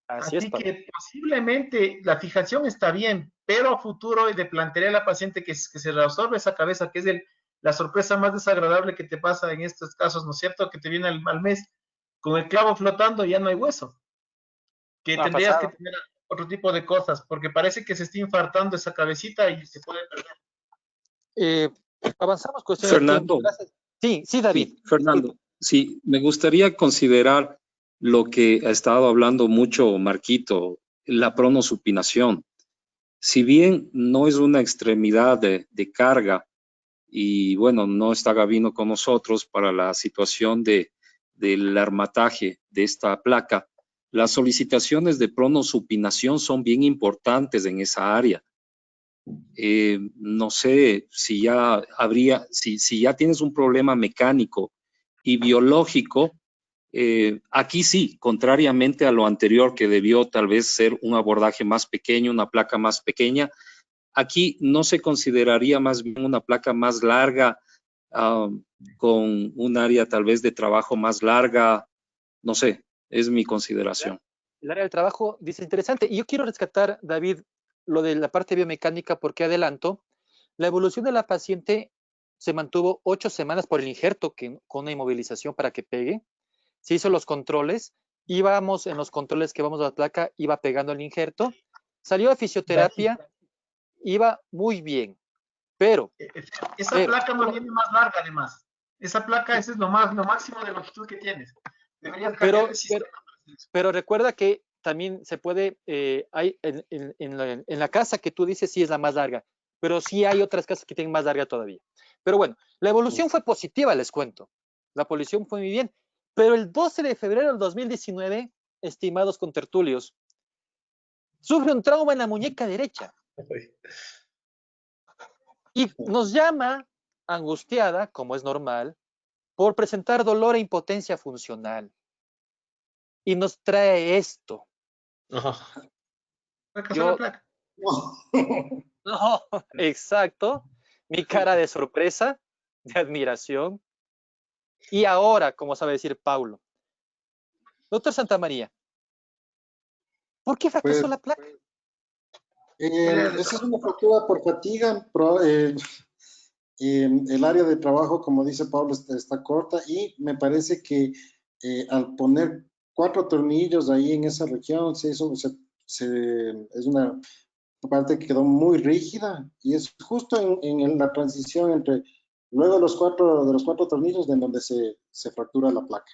Así que posiblemente la fijación está bien, pero a futuro le plantearé a la paciente que se reabsorbe esa cabeza, que es la sorpresa más desagradable que te pasa en estos casos, ¿no es cierto? Que te viene al mes con el clavo flotando y ya no hay hueso. Que tendrías que tener otro tipo de cosas, porque parece que se está infartando esa cabecita y se puede perder. Avanzamos con Fernando. Sí, David. Sí, Fernando, sí, me gustaría considerar lo que ha estado hablando mucho Marquito, la pronosupinación. Si bien no es una extremidad de carga, y bueno, no está Gabino con nosotros para la situación del armataje de esta placa, las solicitaciones de pronosupinación son bien importantes en esa área. No sé si ya si ya tienes un problema mecánico y biológico, aquí sí, contrariamente a lo anterior que debió tal vez ser un abordaje más pequeño, una placa más pequeña, aquí no se consideraría más bien una placa más larga, con un área tal vez de trabajo más larga, no sé, es mi consideración. El área del trabajo dice interesante. Y yo quiero rescatar, David, lo de la parte biomecánica porque adelanto. La evolución de la paciente se mantuvo 8 semanas por el injerto con una inmovilización para que pegue. Se hizo los controles. Íbamos en los controles que vamos a la placa, iba pegando el injerto. Salió a fisioterapia, iba muy bien. Pero esa placa no viene más larga, además. Esa placa, ese es lo máximo de longitud que tienes. Deberías cambiar el sistema. Pero recuerda que también se puede, hay en la casa que tú dices sí es la más larga, pero sí hay otras casas que tienen más larga todavía. Pero bueno, la evolución fue positiva, les cuento. La evolución fue muy bien. Pero el 12 de febrero del 2019, estimados contertulios, sufre un trauma en la muñeca derecha. Y nos llama angustiada, como es normal, por presentar dolor e impotencia funcional. Y nos trae esto. Yo, no, exacto. Mi cara de sorpresa, de admiración, Y ahora, como sabe decir Paulo. Doctor Santamaría, ¿por qué fracasó Pues, la placa? esa es una fractura por fatiga. El área de trabajo, como dice Pablo, está corta y me parece que al poner 4 tornillos ahí en esa región, es una parte que quedó muy rígida y es justo en la transición entre luego de los cuatro tornillos de donde se fractura la placa.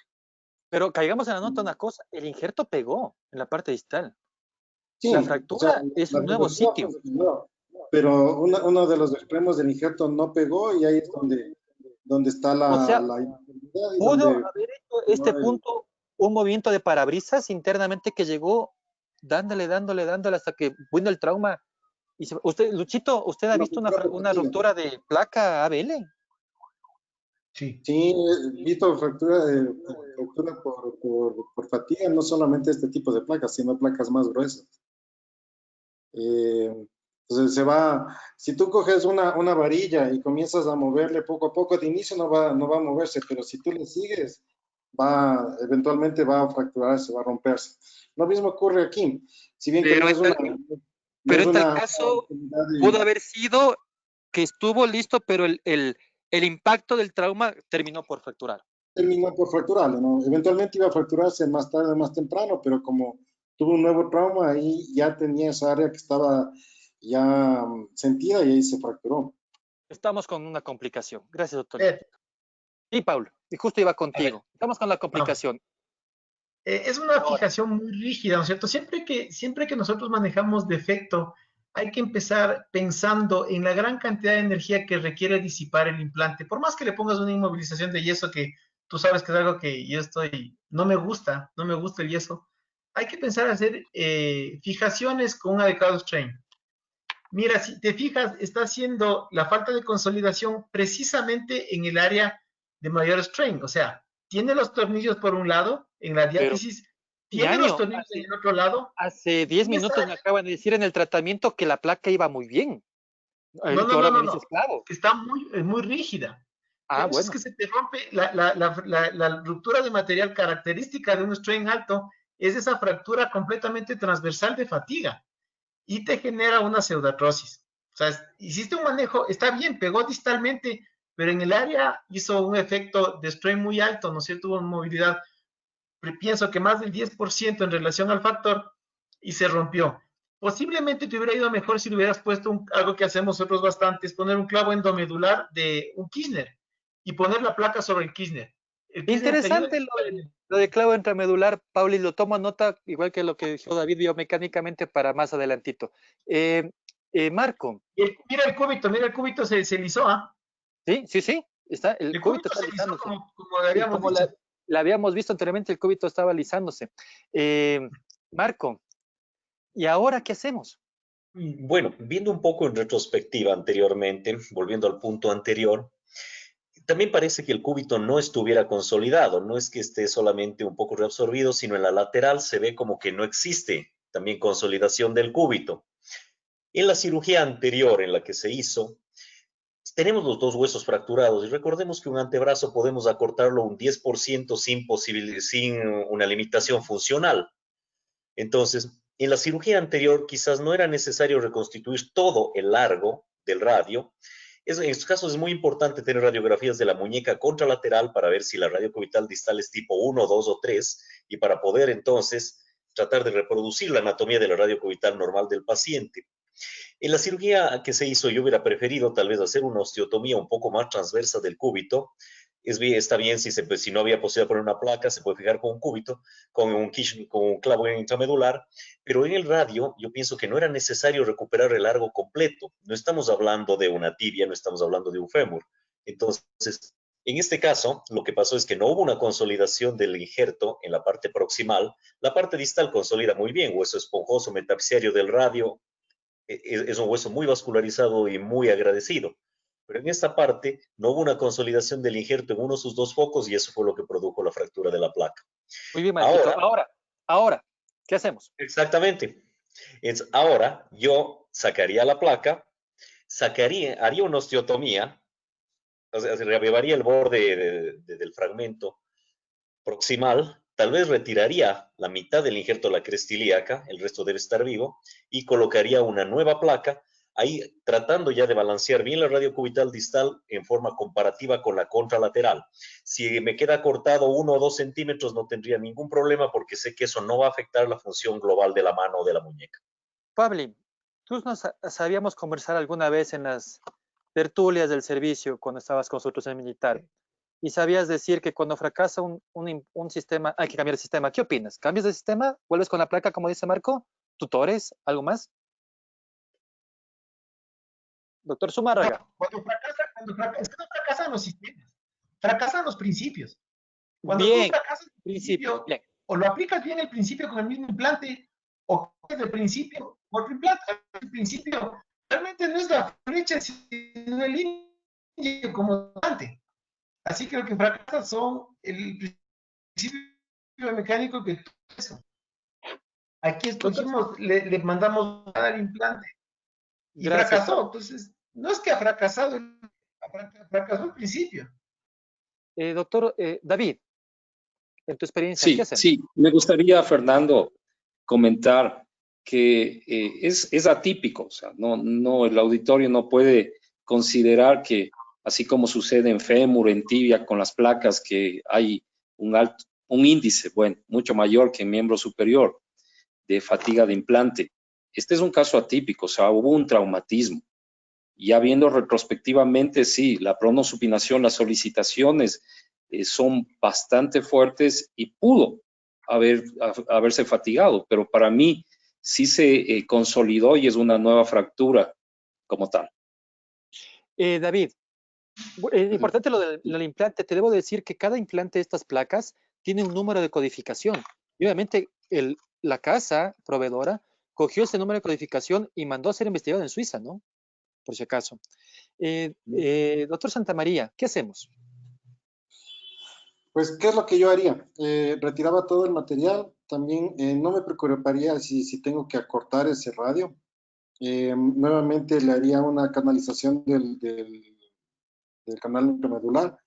Pero caigamos en la nota una cosa, el injerto pegó en la parte distal. Sí, La o sea, fractura es la un nuevo fractura sitio. funcionó, pero uno de los extremos del injerto no pegó y ahí es donde está O sea, la inestabilidad y pudo donde haber hecho este no hay- punto un movimiento de parabrisas internamente que llegó dándole hasta que vino el trauma. Usted, Luchito, ¿usted ha una visto fractura por una fatiga. ruptura de placa ABL? Sí. Sí, he visto fractura por fatiga, no solamente este tipo de placas, sino placas más gruesas. Entonces si tú coges una varilla y comienzas a moverle poco a poco, de inicio no va a moverse, pero si tú le sigues, eventualmente va a fracturarse, va a romperse. Lo mismo ocurre aquí, si bien que Pero no es en tal una caso, actividad pudo haber sido que estuvo listo, pero el impacto del trauma terminó por fracturar. terminó por fracturarlo, ¿no? Eventualmente iba a fracturarse más tarde o más temprano, pero como tuvo un nuevo trauma, ahí ya tenía esa área que estaba ya sentida y ahí se fracturó. Estamos con una complicación. Gracias, doctor. Ed, Sí, Paulo, y justo iba a ver, contigo. Estamos con la vamos. complicación. Es una Ahora, fijación muy rígida, ¿no es cierto? Siempre que nosotros manejamos defecto, hay que empezar pensando en la gran cantidad de energía que requiere disipar el implante. Por más que le pongas una inmovilización de yeso, que tú sabes que es algo que no me gusta el yeso, hay que pensar hacer fijaciones con un adecuado strain. Mira, si te fijas, está haciendo la falta de consolidación precisamente en el área de mayor strain. O sea, tiene los tornillos por un lado, en la pero, diátesis, tiene los ñaño, tornillos en el otro lado, hace y 10 en esa minutos me área, acaban de decir en el tratamiento que la placa iba muy bien. no, no, no, Ahora me no, dices, no, claro. que está muy rígida. Ah, Por eso es bueno. que se te rompe la ruptura de material característica de un strain alto, es esa fractura completamente transversal de fatiga y te genera una pseudartrosis. O sea, hiciste un manejo, está bien, pegó distalmente, pero en el área hizo un efecto de strain muy alto, ¿no es cierto? Hubo movilidad, pienso que más del 10% en relación al factor y se rompió. Posiblemente te hubiera ido mejor si le hubieras puesto algo que hacemos nosotros bastante, es poner un clavo endomedular de un Kirchner y poner la placa sobre el Kirchner. El Kirchner te ayuda a Interesante lo de clavo intramedular, Pauli, lo tomo nota, igual que lo que dijo David biomecánicamente para más adelantito. Marco, Mira el cúbito se lisó, ¿ah? sí, está, el El cúbito cúbito está se lisó lisándose. como le Y habíamos como dicho. la habíamos visto anteriormente, el cúbito estaba lisándose. Marco, ¿y ahora qué hacemos? Bueno, viendo un poco en retrospectiva anteriormente, volviendo al punto anterior, también parece que el cúbito no estuviera consolidado, no es que esté solamente un poco reabsorbido, sino en la lateral se ve como que no existe también consolidación del cúbito. En la cirugía anterior en la que se hizo, tenemos los dos huesos fracturados y recordemos que un antebrazo podemos acortarlo un 10% sin una limitación funcional. Entonces, en la cirugía anterior quizás no era necesario reconstituir todo el largo del radio. En estos casos es muy importante tener radiografías de la muñeca contralateral para ver si la radio cubital distal es tipo 1, 2 o 3 y para poder entonces tratar de reproducir la anatomía de la radio cubital normal del paciente. En la cirugía que se hizo, yo hubiera preferido tal vez hacer una osteotomía un poco más transversa del cúbito. Está bien si no había posibilidad de poner una placa, se puede fijar con un cúbito, con un clavo intramedular, pero en el radio yo pienso que no era necesario recuperar el largo completo. No estamos hablando de una tibia, no estamos hablando de un fémur. Entonces, en este caso, lo que pasó es que no hubo una consolidación del injerto en la parte proximal. La parte distal consolida muy bien, hueso esponjoso metapsiario del radio, es un hueso muy vascularizado y muy agradecido. Pero en esta parte no hubo una consolidación del injerto en uno de sus dos focos y eso fue lo que produjo la fractura de la placa. Muy bien, Marquito. Ahora, ¿qué hacemos? Exactamente. Ahora yo sacaría la placa, haría una osteotomía o sea, se reavivaría el borde del fragmento proximal, tal vez retiraría la mitad del injerto de la cresta ilíaca, el resto debe estar vivo, y colocaría una nueva placa, ahí tratando ya de balancear bien la radiocubital distal en forma comparativa con la contralateral. Si me queda cortado 1 o 2 centímetros, no tendría ningún problema porque sé que eso no va a afectar la función global de la mano o de la muñeca. Pabli, tú nos sabíamos conversar alguna vez en las tertulias del servicio cuando estabas con nosotros en el militar. Y sabías decir que cuando fracasa un sistema, hay que cambiar el sistema. ¿Qué opinas? ¿Cambias de sistema? ¿Vuelves con la placa, como dice Marco? ¿Tutores? ¿Algo más? Doctor Zumárraga. Cuando fracasa, es que no fracasan los sistemas, fracasan los principios. Cuando Bien, tú fracasas el principio, bien. o lo aplicas bien el principio con el mismo implante, o desde el principio, otro implante, el principio, realmente no es la flecha, sino el indio como antes. Así que lo que fracasa son el principio mecánico que tú eso. Aquí escogimos, le mandamos a dar implante y Gracias, fracasó. Pablo. Entonces, no es que ha fracasado, fracasó al principio. Doctor David, en tu experiencia, ¿qué Sí, hacemos? sí, me gustaría, Fernando, comentar que es atípico, o sea, no, el auditorio no puede considerar que, así como sucede en fémur, en tibia, con las placas, que hay un índice, bueno, mucho mayor que en miembro superior de fatiga de implante. Este es un caso atípico, o sea, hubo un traumatismo. Ya viendo retrospectivamente, sí, la pronosupinación, las solicitaciones son bastante fuertes y pudo haberse fatigado, pero para mí sí se consolidó y es una nueva fractura como tal. David, importante lo del implante. Te debo decir que cada implante de estas placas tiene un número de codificación. Y obviamente la casa proveedora cogió ese número de codificación y mandó a ser investigado en Suiza, ¿no? Por si acaso. Doctor Santamaría, ¿qué hacemos? Pues, ¿qué es lo que yo haría? Retiraba todo el material, también no me preocuparía si tengo que acortar ese radio. Nuevamente le haría una canalización del canal intramedular,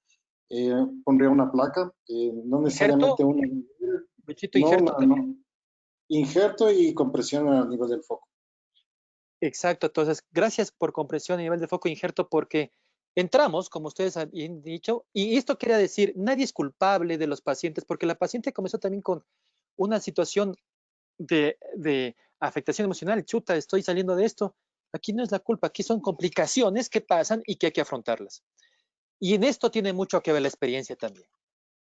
pondría una placa, no necesariamente una... No, injerto y compresión a nivel del foco. Exacto, entonces, gracias por compresión a nivel de foco injerto, porque entramos, como ustedes han dicho, y esto quería decir, nadie es culpable de los pacientes, porque la paciente comenzó también con una situación de afectación emocional. Chuta, estoy saliendo de esto. Aquí no es la culpa, aquí son complicaciones que pasan y que hay que afrontarlas. Y en esto tiene mucho que ver la experiencia también,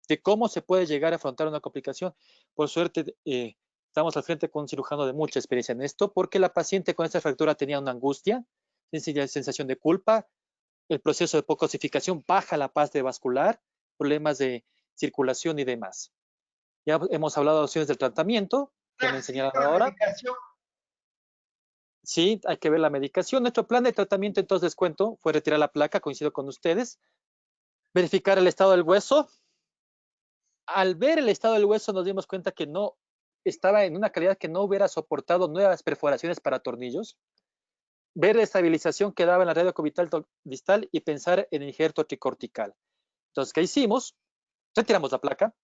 de cómo se puede llegar a afrontar una complicación. Por suerte, estamos al frente con un cirujano de mucha experiencia en esto, porque la paciente con esta fractura tenía una angustia, sensación de culpa, el proceso de pocosificación, baja la parte vascular, problemas de circulación y demás. Ya hemos hablado de opciones del tratamiento, que me enseñaron ahora. Sí, hay que ver la medicación. Nuestro plan de tratamiento, entonces les cuento, fue retirar la placa, coincido con ustedes, verificar el estado del hueso. Al ver el estado del hueso nos dimos cuenta que no estaba en una calidad que no hubiera soportado nuevas perforaciones para tornillos. Ver la estabilización que daba en la radiocubital distal y pensar en el injerto tricortical. Entonces, ¿qué hicimos? Retiramos la placa.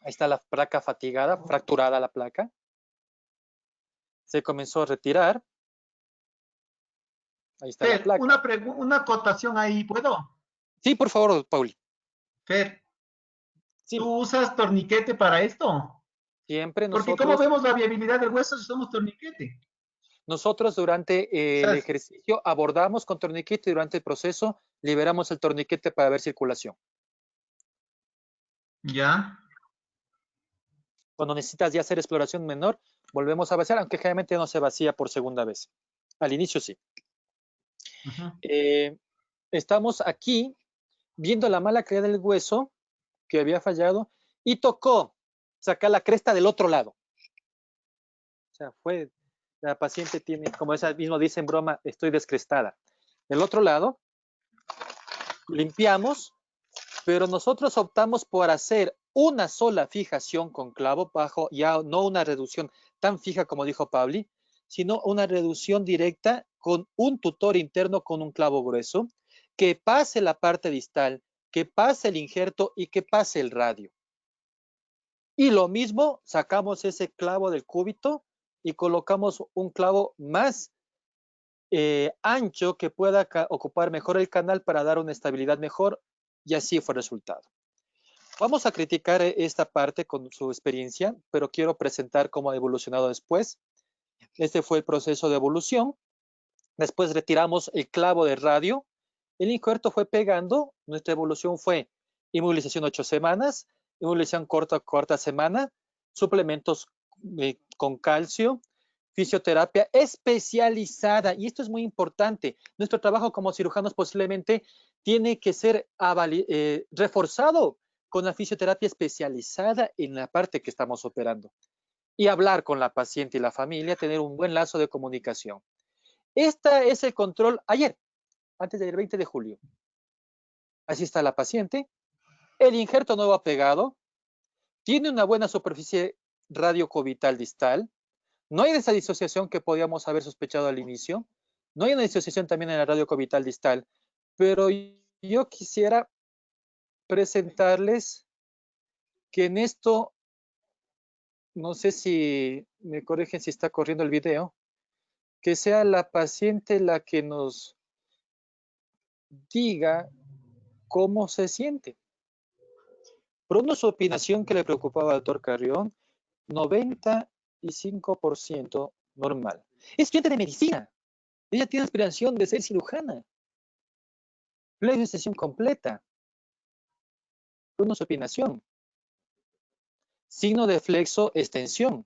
Ahí está la placa fatigada, fracturada la placa. Se comenzó a retirar. Ahí está Fer, la placa. una acotación ahí, ¿puedo? Sí, por favor, Pauli. Fer, Sí. ¿tú usas torniquete para esto? Siempre Porque nosotros... ¿cómo vemos la viabilidad del hueso si usamos torniquete? Nosotros durante el ejercicio abordamos con torniquete y durante el proceso liberamos el torniquete para ver circulación. Ya. Cuando necesitas ya hacer exploración menor, volvemos a vaciar, aunque generalmente no se vacía por segunda vez. Al inicio sí. Estamos aquí viendo la mala calidad del hueso que había fallado y tocó sacar la cresta del otro lado. O sea, la paciente tiene, como ella mismo dice en broma, estoy descrestada. Del otro lado, limpiamos, pero nosotros optamos por hacer una sola fijación con clavo bajo, ya no una reducción tan fija como dijo Pauli, sino una reducción directa con un tutor interno con un clavo grueso. que pase la parte distal, que pase el injerto y que pase el radio. Y lo mismo, sacamos ese clavo del cúbito y colocamos un clavo más ancho que pueda ocupar mejor el canal para dar una estabilidad mejor, y así fue el resultado. Vamos a criticar esta parte con su experiencia, pero quiero presentar cómo ha evolucionado después. Este fue el proceso de evolución. Después retiramos el clavo de radio. El injerto fue pegando. Nuestra evolución fue inmovilización 8 semanas, inmovilización cuarta semana, suplementos con calcio, fisioterapia especializada. Y esto es muy importante. Nuestro trabajo como cirujanos posiblemente tiene que ser reforzado con la fisioterapia especializada en la parte que estamos operando. Y hablar con la paciente y la familia, tener un buen lazo de comunicación. Este es el control ayer, antes del 20 de julio. Así está la paciente. El injerto nuevo ha pegado. Tiene una buena superficie radiocubital distal. No hay esa disociación que podíamos haber sospechado al inicio. No hay una disociación también en la radiocubital distal. Pero yo quisiera presentarles que en esto, no sé si me corrigen si está corriendo el video, que sea la paciente la que nos diga cómo se siente. Por su opinación que le preocupaba al doctor Carrión, 95% normal. Es estudiante de medicina. Ella tiene aspiración de ser cirujana. Plena sesión completa. Por su opinación. Signo de flexo extensión.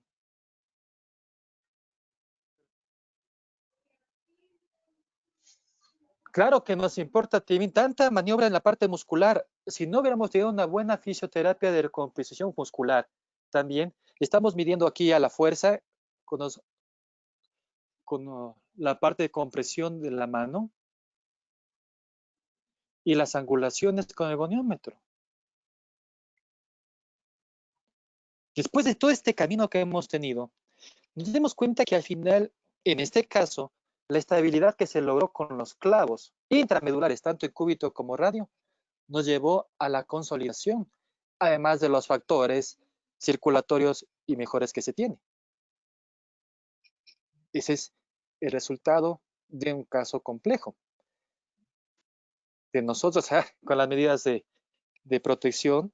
Claro que nos importa tanta maniobra en la parte muscular. Si no hubiéramos tenido una buena fisioterapia de recomposición muscular, también estamos midiendo aquí a la fuerza con la parte de compresión de la mano y las angulaciones con el goniómetro. Después de todo este camino que hemos tenido, nos damos cuenta que al final, en este caso, la estabilidad que se logró con los clavos intramedulares, tanto en cúbito como radio, nos llevó a la consolidación, además de los factores circulatorios y mejores que se tiene. Ese es el resultado de un caso complejo. De nosotros, con las medidas de protección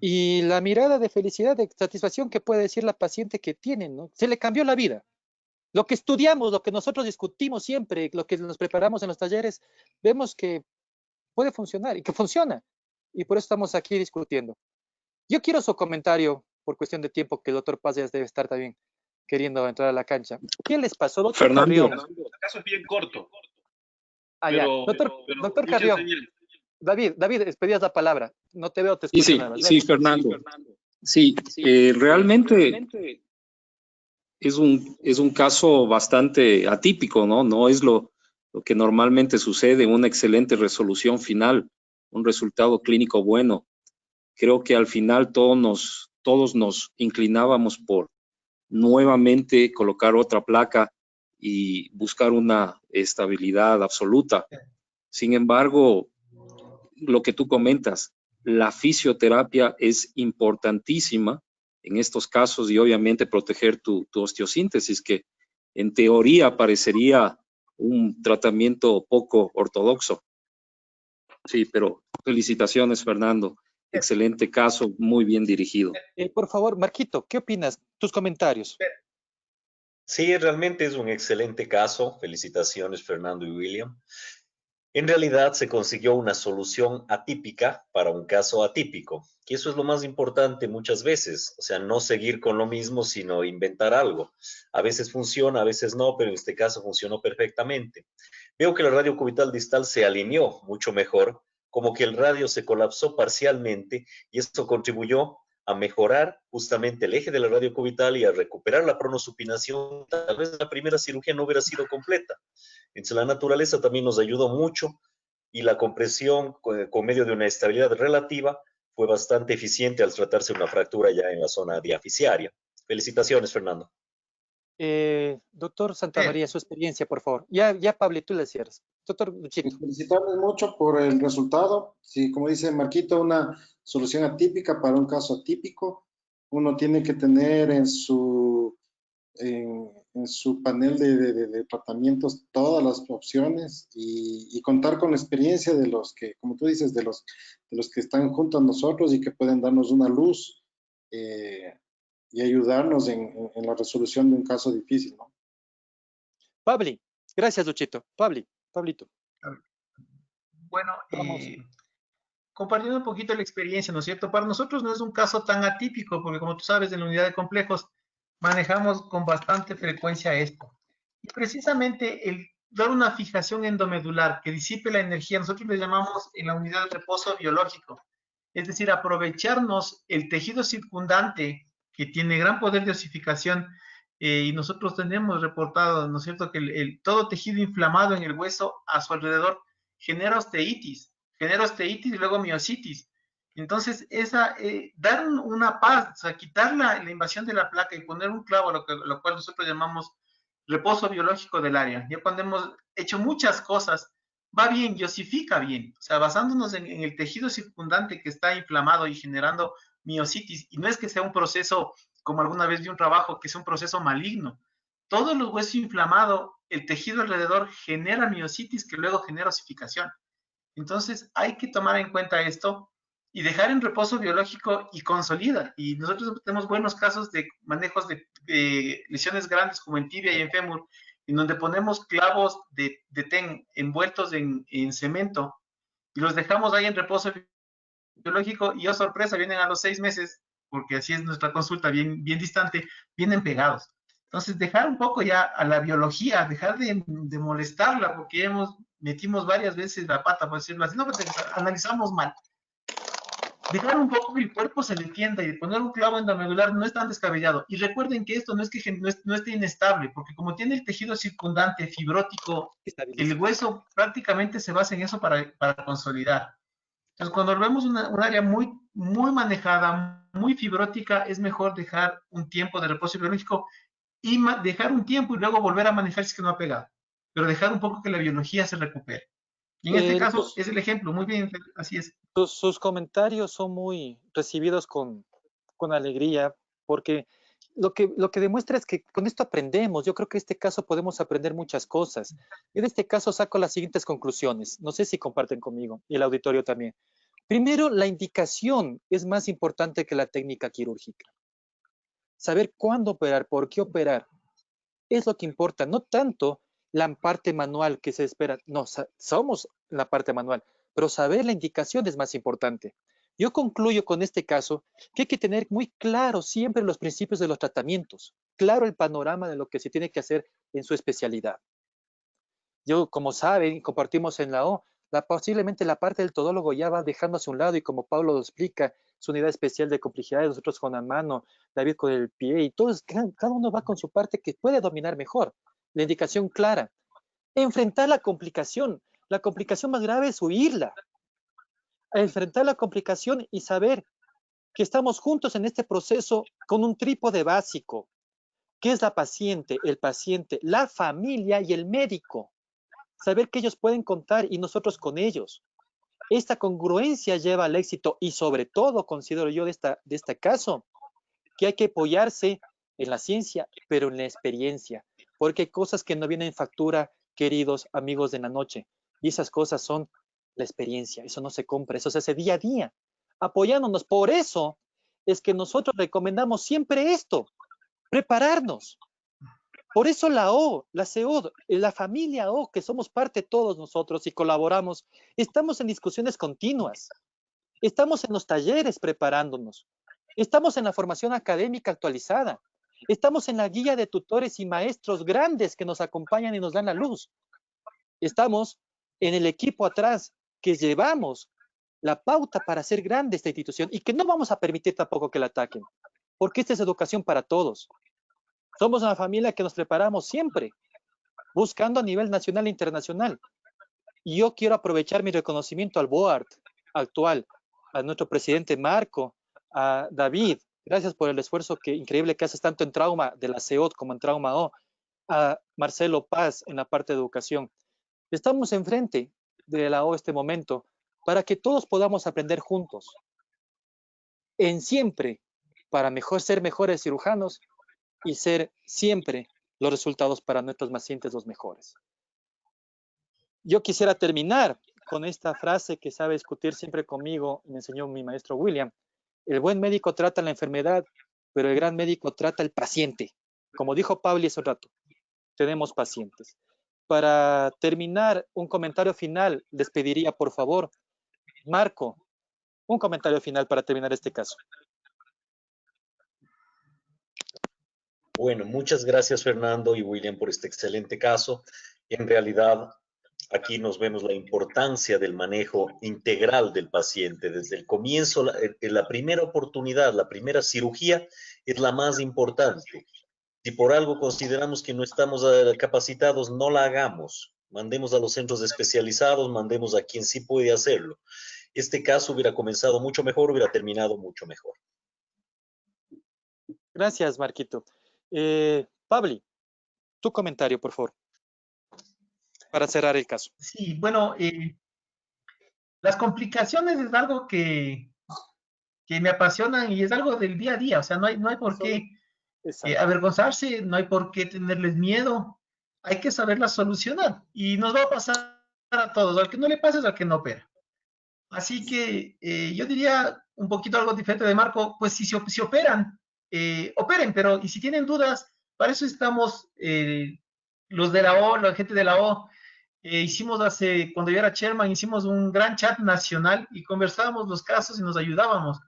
y la mirada de felicidad, de satisfacción que puede decir la paciente que tiene, ¿no? Se le cambió la vida. Lo que estudiamos, lo que nosotros discutimos siempre, lo que nos preparamos en los talleres, vemos que puede funcionar y que funciona. Y por eso estamos aquí discutiendo. Yo quiero su comentario, por cuestión de tiempo, que el doctor Paz ya debe estar también queriendo entrar a la cancha. ¿Qué les pasó, doctor Carrión? El caso es bien corto. Pero, doctor Carrión, David, pedías la palabra. No te veo, te escucho nada más. Sí, Fernando. Sí, realmente es un caso bastante atípico, ¿no? No es lo que normalmente sucede, una excelente resolución final, un resultado clínico bueno. Creo que al final todos nos inclinábamos por nuevamente colocar otra placa y buscar una estabilidad absoluta. Sin embargo, lo que tú comentas, la fisioterapia es importantísima en estos casos y obviamente proteger tu osteosíntesis, que en teoría parecería un tratamiento poco ortodoxo. Sí, pero felicitaciones, Fernando. Excelente caso, muy bien dirigido. Por favor, Marquito, ¿qué opinas? Tus comentarios. Sí, realmente es un excelente caso. Felicitaciones, Fernando y William. En realidad se consiguió una solución atípica para un caso atípico, que eso es lo más importante muchas veces, o sea, no seguir con lo mismo, sino inventar algo. A veces funciona, a veces no, pero en este caso funcionó perfectamente. Veo que la radio cubital distal se alineó mucho mejor, como que el radio se colapsó parcialmente y esto contribuyó a mejorar justamente el eje de la radio cubital y a recuperar la pronosupinación. Tal vez la primera cirugía no hubiera sido completa. Entonces la naturaleza también nos ayudó mucho y la compresión con medio de una estabilidad relativa fue bastante eficiente al tratarse de una fractura ya en la zona diaficiaria. Felicitaciones, Fernando. Doctor Santamaría, su experiencia, por favor. Ya Pablo, tú le cierras. Doctor Luchito. Felicitarles mucho por el resultado. Sí, como dice Marquito, una solución atípica para un caso atípico. Uno tiene que tener en su panel de tratamientos todas las opciones y contar con la experiencia de los que, como tú dices, de los que están junto a nosotros y que pueden darnos una luz y ayudarnos en la resolución de un caso difícil, ¿no? Pabli, gracias Luchito. Pablito. Bueno, Vamos. compartiendo un poquito la experiencia, ¿no es cierto? Para nosotros no es un caso tan atípico, porque como tú sabes, en la unidad de complejos manejamos con bastante frecuencia esto. Y precisamente el dar una fijación endomedular que disipe la energía, nosotros le llamamos en la unidad de reposo biológico. Es decir, aprovecharnos el tejido circundante que tiene gran poder de osificación y nosotros tenemos reportado, ¿no es cierto?, que todo tejido inflamado en el hueso a su alrededor genera osteitis y luego miositis. Entonces, dar una paz, o sea, quitar la invasión de la placa y poner un clavo, lo cual nosotros llamamos reposo biológico del área. Ya cuando hemos hecho muchas cosas, va bien y osifica bien. O sea, basándonos en el tejido circundante que está inflamado y generando miositis. Y no es que sea un proceso, como alguna vez vi un trabajo, que sea un proceso maligno. Todos los huesos inflamados, el tejido alrededor genera miositis que luego genera osificación. Entonces hay que tomar en cuenta esto y dejar en reposo biológico y consolida. Y nosotros tenemos buenos casos de manejos de lesiones grandes como en tibia y en fémur, en donde ponemos clavos de TEN envueltos en cemento y los dejamos ahí en reposo biológico y, oh sorpresa, vienen a los 6 meses, porque así es nuestra consulta, bien distante, vienen pegados. Entonces, dejar un poco ya a la biología, dejar de molestarla, porque metimos varias veces la pata, por decirlo así, no, porque analizamos mal. Dejar un poco que el cuerpo se defienda y poner un clavo endomedular no es tan descabellado. Y recuerden que esto no esté inestable, porque como tiene el tejido circundante fibrótico, el hueso prácticamente se basa en eso para consolidar. Entonces, cuando vemos un área muy manejada, muy fibrótica, es mejor dejar un tiempo de reposo biológico y dejar un tiempo y luego volver a manejar si es que no ha pegado. Pero dejar un poco que la biología se recupere. Y en este caso es el ejemplo, muy bien, así es. Sus comentarios son muy recibidos con alegría, porque lo que demuestra es que con esto aprendemos. Yo creo que en este caso podemos aprender muchas cosas. En este caso saco las siguientes conclusiones. No sé si comparten conmigo y el auditorio también. Primero, la indicación es más importante que la técnica quirúrgica. Saber cuándo operar, por qué operar, es lo que importa, no tanto la parte manual que se espera. No, somos la parte manual, pero saber la indicación es más importante. Yo concluyo con este caso que hay que tener muy claro siempre los principios de los tratamientos, claro el panorama de lo que se tiene que hacer en su especialidad. Yo, como saben, compartimos en la O, posiblemente la parte del todólogo ya va dejándose a un lado y como Pablo lo explica, su unidad especial de complejidades, nosotros con la mano, David con el pie y todos, cada uno va con su parte que puede dominar mejor. La indicación clara. Enfrentar la complicación. La complicación más grave es huirla. Enfrentar la complicación y saber que estamos juntos en este proceso con un trípode básico, que es la paciente, el paciente, la familia y el médico. Saber que ellos pueden contar y nosotros con ellos. Esta congruencia lleva al éxito y sobre todo, considero yo de este caso, que hay que apoyarse en la ciencia, pero en la experiencia, porque hay cosas que no vienen en factura, queridos amigos de la noche, y esas cosas son la experiencia, eso no se compra, eso se hace día a día, apoyándonos. Por eso es que nosotros recomendamos siempre esto, prepararnos. Por eso la O, la CO, la familia O, que somos parte todos nosotros y colaboramos, estamos en discusiones continuas, estamos en los talleres preparándonos, estamos en la formación académica actualizada, estamos en la guía de tutores y maestros grandes que nos acompañan y nos dan la luz, estamos en el equipo atrás que llevamos la pauta para hacer grande esta institución y que no vamos a permitir tampoco que la ataquen, porque esta es educación para todos. Somos una familia que nos preparamos siempre, buscando a nivel nacional e internacional. Y yo quiero aprovechar mi reconocimiento al board actual, a nuestro presidente Marco, a David, Gracias por el esfuerzo increíble que haces tanto en trauma de la CEOT como en trauma O. A Marcelo Paz en la parte de educación. Estamos enfrente de la O este momento para que todos podamos aprender juntos. En siempre, para ser mejores cirujanos y ser siempre los resultados para nuestros pacientes los mejores. Yo quisiera terminar con esta frase que sabe discutir siempre conmigo, me enseñó mi maestro William. El buen médico trata la enfermedad, pero el gran médico trata el paciente. Como dijo Pablo hace un rato, tenemos pacientes. Para terminar, un comentario final, les pediría, por favor, Marco, un comentario final para terminar este caso. Bueno, muchas gracias Fernando y William por este excelente caso. En realidad, aquí nos vemos la importancia del manejo integral del paciente. Desde el comienzo, la primera oportunidad, la primera cirugía es la más importante. Si por algo consideramos que no estamos capacitados, no la hagamos. Mandemos a los centros especializados, mandemos a quien sí puede hacerlo. Este caso hubiera comenzado mucho mejor, hubiera terminado mucho mejor. Gracias, Marquito. Pabli, tu comentario, por favor, para cerrar el caso. Sí, bueno, las complicaciones es algo que me apasionan y es algo del día a día. O sea, no hay por qué avergonzarse, no hay por qué tenerles miedo. Hay que saberlas solucionar y nos va a pasar a todos. Al que no le pasa es al que no opera. Así que yo diría un poquito algo diferente de Marco, pues si operan, operen, pero y si tienen dudas, para eso estamos los de la O, la gente de la O. Hicimos cuando yo era chairman, hicimos un gran chat nacional y conversábamos los casos y nos ayudábamos.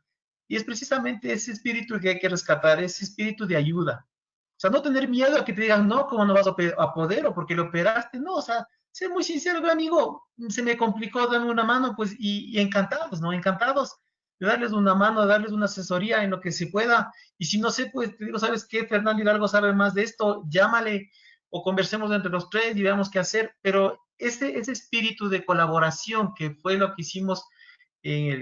Y es precisamente ese espíritu que hay que rescatar, ese espíritu de ayuda. O sea, no tener miedo a que te digan, no, ¿cómo no vas a poder? O porque lo operaste. No, o sea, ser muy sincero, amigo, se me complicó, dame una mano, pues, y encantados, ¿no? Encantados de darles una mano, de darles una asesoría en lo que se pueda. Y si no sé, pues, te digo, ¿sabes qué? Fernando Hidalgo sabe más de esto, llámale o conversemos entre los tres y veamos qué hacer. Pero ese espíritu de colaboración que fue lo que hicimos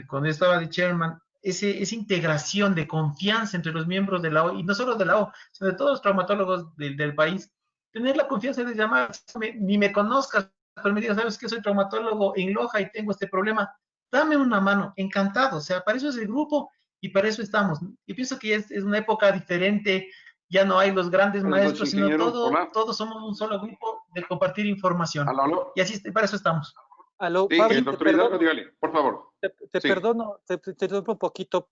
cuando estaba de chairman, esa integración de confianza entre los miembros de la O, y no solo de la O, sino de todos los traumatólogos del país, tener la confianza de llamar, ni me conozcas, pero me digas, ¿sabes que soy traumatólogo en Loja y tengo este problema? Dame una mano, encantado. O sea, para eso es el grupo y para eso estamos. Y pienso que es una época diferente, ya no hay los grandes maestros, sino todos somos un solo grupo de compartir información. Aló. Y así, para eso estamos. Aló, sí, Pablo, doctor Hidalgo, dígale, por favor. Te perdono, te interrumpo un poquito.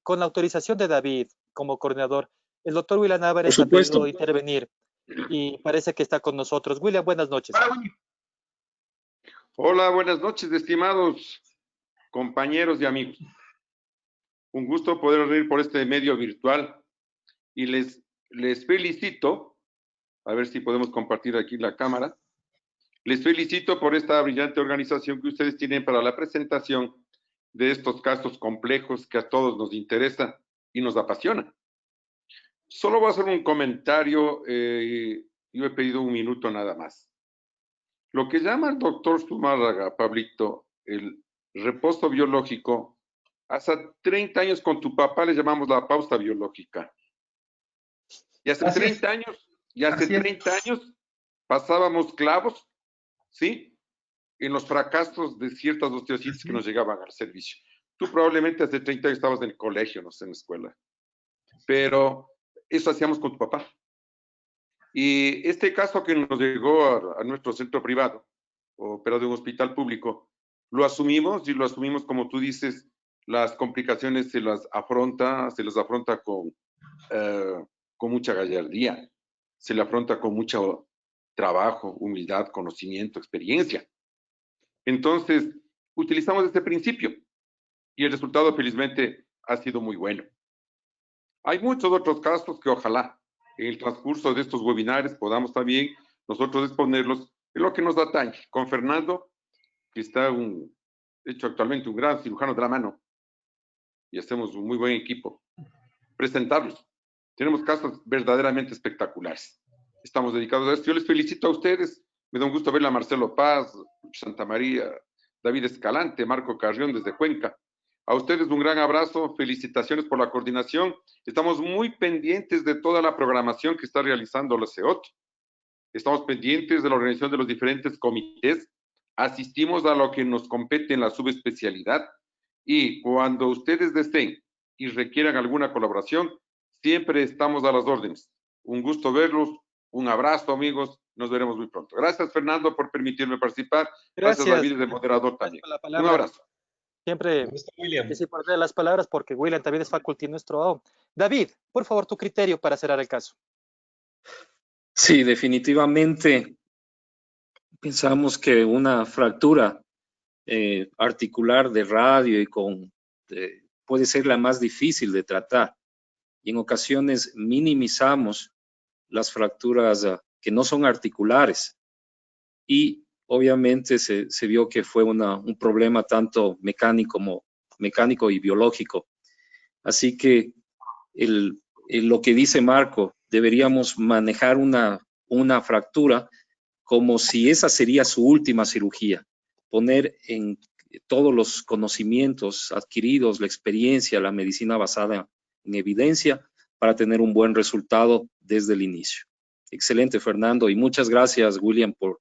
Con la autorización de David como coordinador, el doctor William Álvarez ha pedido intervenir y parece que está con nosotros. William, buenas noches. Hola, buenas noches, estimados compañeros y amigos. Un gusto poder reunir por este medio virtual y les felicito, a ver si podemos compartir aquí la cámara. Les felicito por esta brillante organización que ustedes tienen para la presentación de estos casos complejos que a todos nos interesan y nos apasionan. Solo voy a hacer un comentario, yo he pedido un minuto nada más. Lo que llama el doctor Zumárraga, Pablito, el reposo biológico, hace 30 años con tu papá le llamamos la pausa biológica. Y hace 30 años pasábamos clavos, ¿sí? En los fracasos de ciertas osteocitis que nos llegaban al servicio. Tú probablemente hace 30 años estabas en el colegio, no sé, en la escuela. Pero eso hacíamos con tu papá. Y este caso que nos llegó a nuestro centro privado, pero de un hospital público, lo asumimos y lo asumimos, como tú dices, las complicaciones se las afronta con mucha gallardía, se le afronta con mucho trabajo, humildad, conocimiento, experiencia. Entonces, utilizamos este principio y el resultado felizmente ha sido muy bueno. Hay muchos otros casos que ojalá en el transcurso de estos webinars podamos también nosotros exponerlos en lo que nos atañe. Con Fernando, que está hecho actualmente un gran cirujano de la mano y hacemos un muy buen equipo, presentarlos. Tenemos casos verdaderamente espectaculares. Estamos dedicados a esto. Yo les felicito a ustedes. Me da un gusto verla a Marcelo Paz, Santa María, David Escalante, Marco Carrión desde Cuenca, A ustedes un gran abrazo, felicitaciones por la coordinación. Estamos muy pendientes de toda la programación que está realizando la CEOT. Estamos pendientes de la organización de los diferentes comités. Asistimos a lo que nos compete en la subespecialidad. Y cuando ustedes deseen y requieran alguna colaboración, siempre estamos a las órdenes. Un gusto verlos. Un abrazo, amigos. Nos veremos muy pronto. Gracias, Fernando, por permitirme participar. Gracias, David, de moderador también. Un abrazo. Siempre es importante las palabras porque William también es faculty nuestro. David, por favor, tu criterio para cerrar el caso. Sí, definitivamente pensamos que una fractura articular de radio y puede ser la más difícil de tratar. Y en ocasiones minimizamos las fracturas que no son articulares. Y obviamente se vio que fue un problema tanto mecánico y biológico. Así que lo que dice Marco, deberíamos manejar una fractura como si esa sería su última cirugía, poner en todos los conocimientos adquiridos, la experiencia, la medicina basada en evidencia para tener un buen resultado desde el inicio. Excelente, Fernando, y muchas gracias, William, por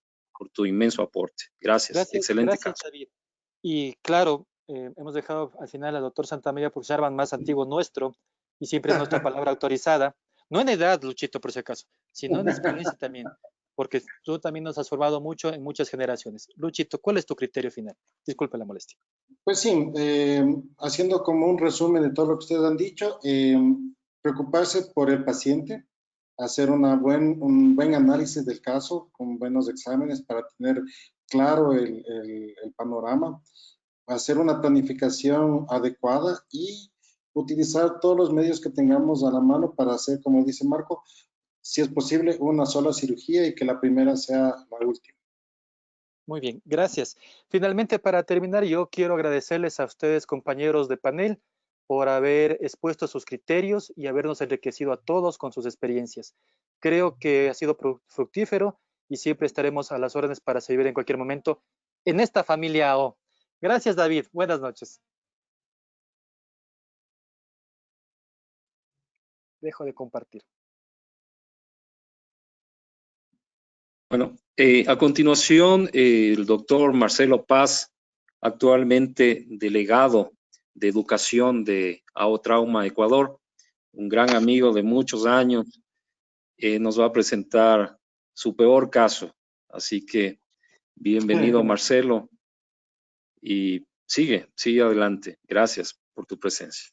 tu inmenso aporte. Gracias. Excelente caso. David. Y claro, hemos dejado al final al doctor Santamaría porque es Arban más antiguo nuestro y siempre es nuestra palabra autorizada. No en edad, Luchito, por si acaso, sino en experiencia también, porque tú también nos has formado mucho en muchas generaciones. Luchito, ¿cuál es tu criterio final? Disculpe la molestia. Pues sí, haciendo como un resumen de todo lo que ustedes han dicho, preocuparse por el paciente, hacer un buen análisis del caso con buenos exámenes para tener claro el panorama, hacer una planificación adecuada y utilizar todos los medios que tengamos a la mano para hacer, como dice Marco, si es posible, una sola cirugía y que la primera sea la última. Muy bien, gracias. Finalmente, para terminar, yo quiero agradecerles a ustedes, compañeros de panel, por haber expuesto sus criterios y habernos enriquecido a todos con sus experiencias. Creo que ha sido fructífero y siempre estaremos a las órdenes para servir en cualquier momento en esta familia AO. Gracias, David. Buenas noches. Dejo de compartir. Bueno, a continuación, el doctor Marcelo Paz, actualmente delegado de educación de AO Trauma Ecuador, un gran amigo de muchos años, nos va a presentar su peor caso. Así que bienvenido, Marcelo, y sigue adelante. Gracias por tu presencia.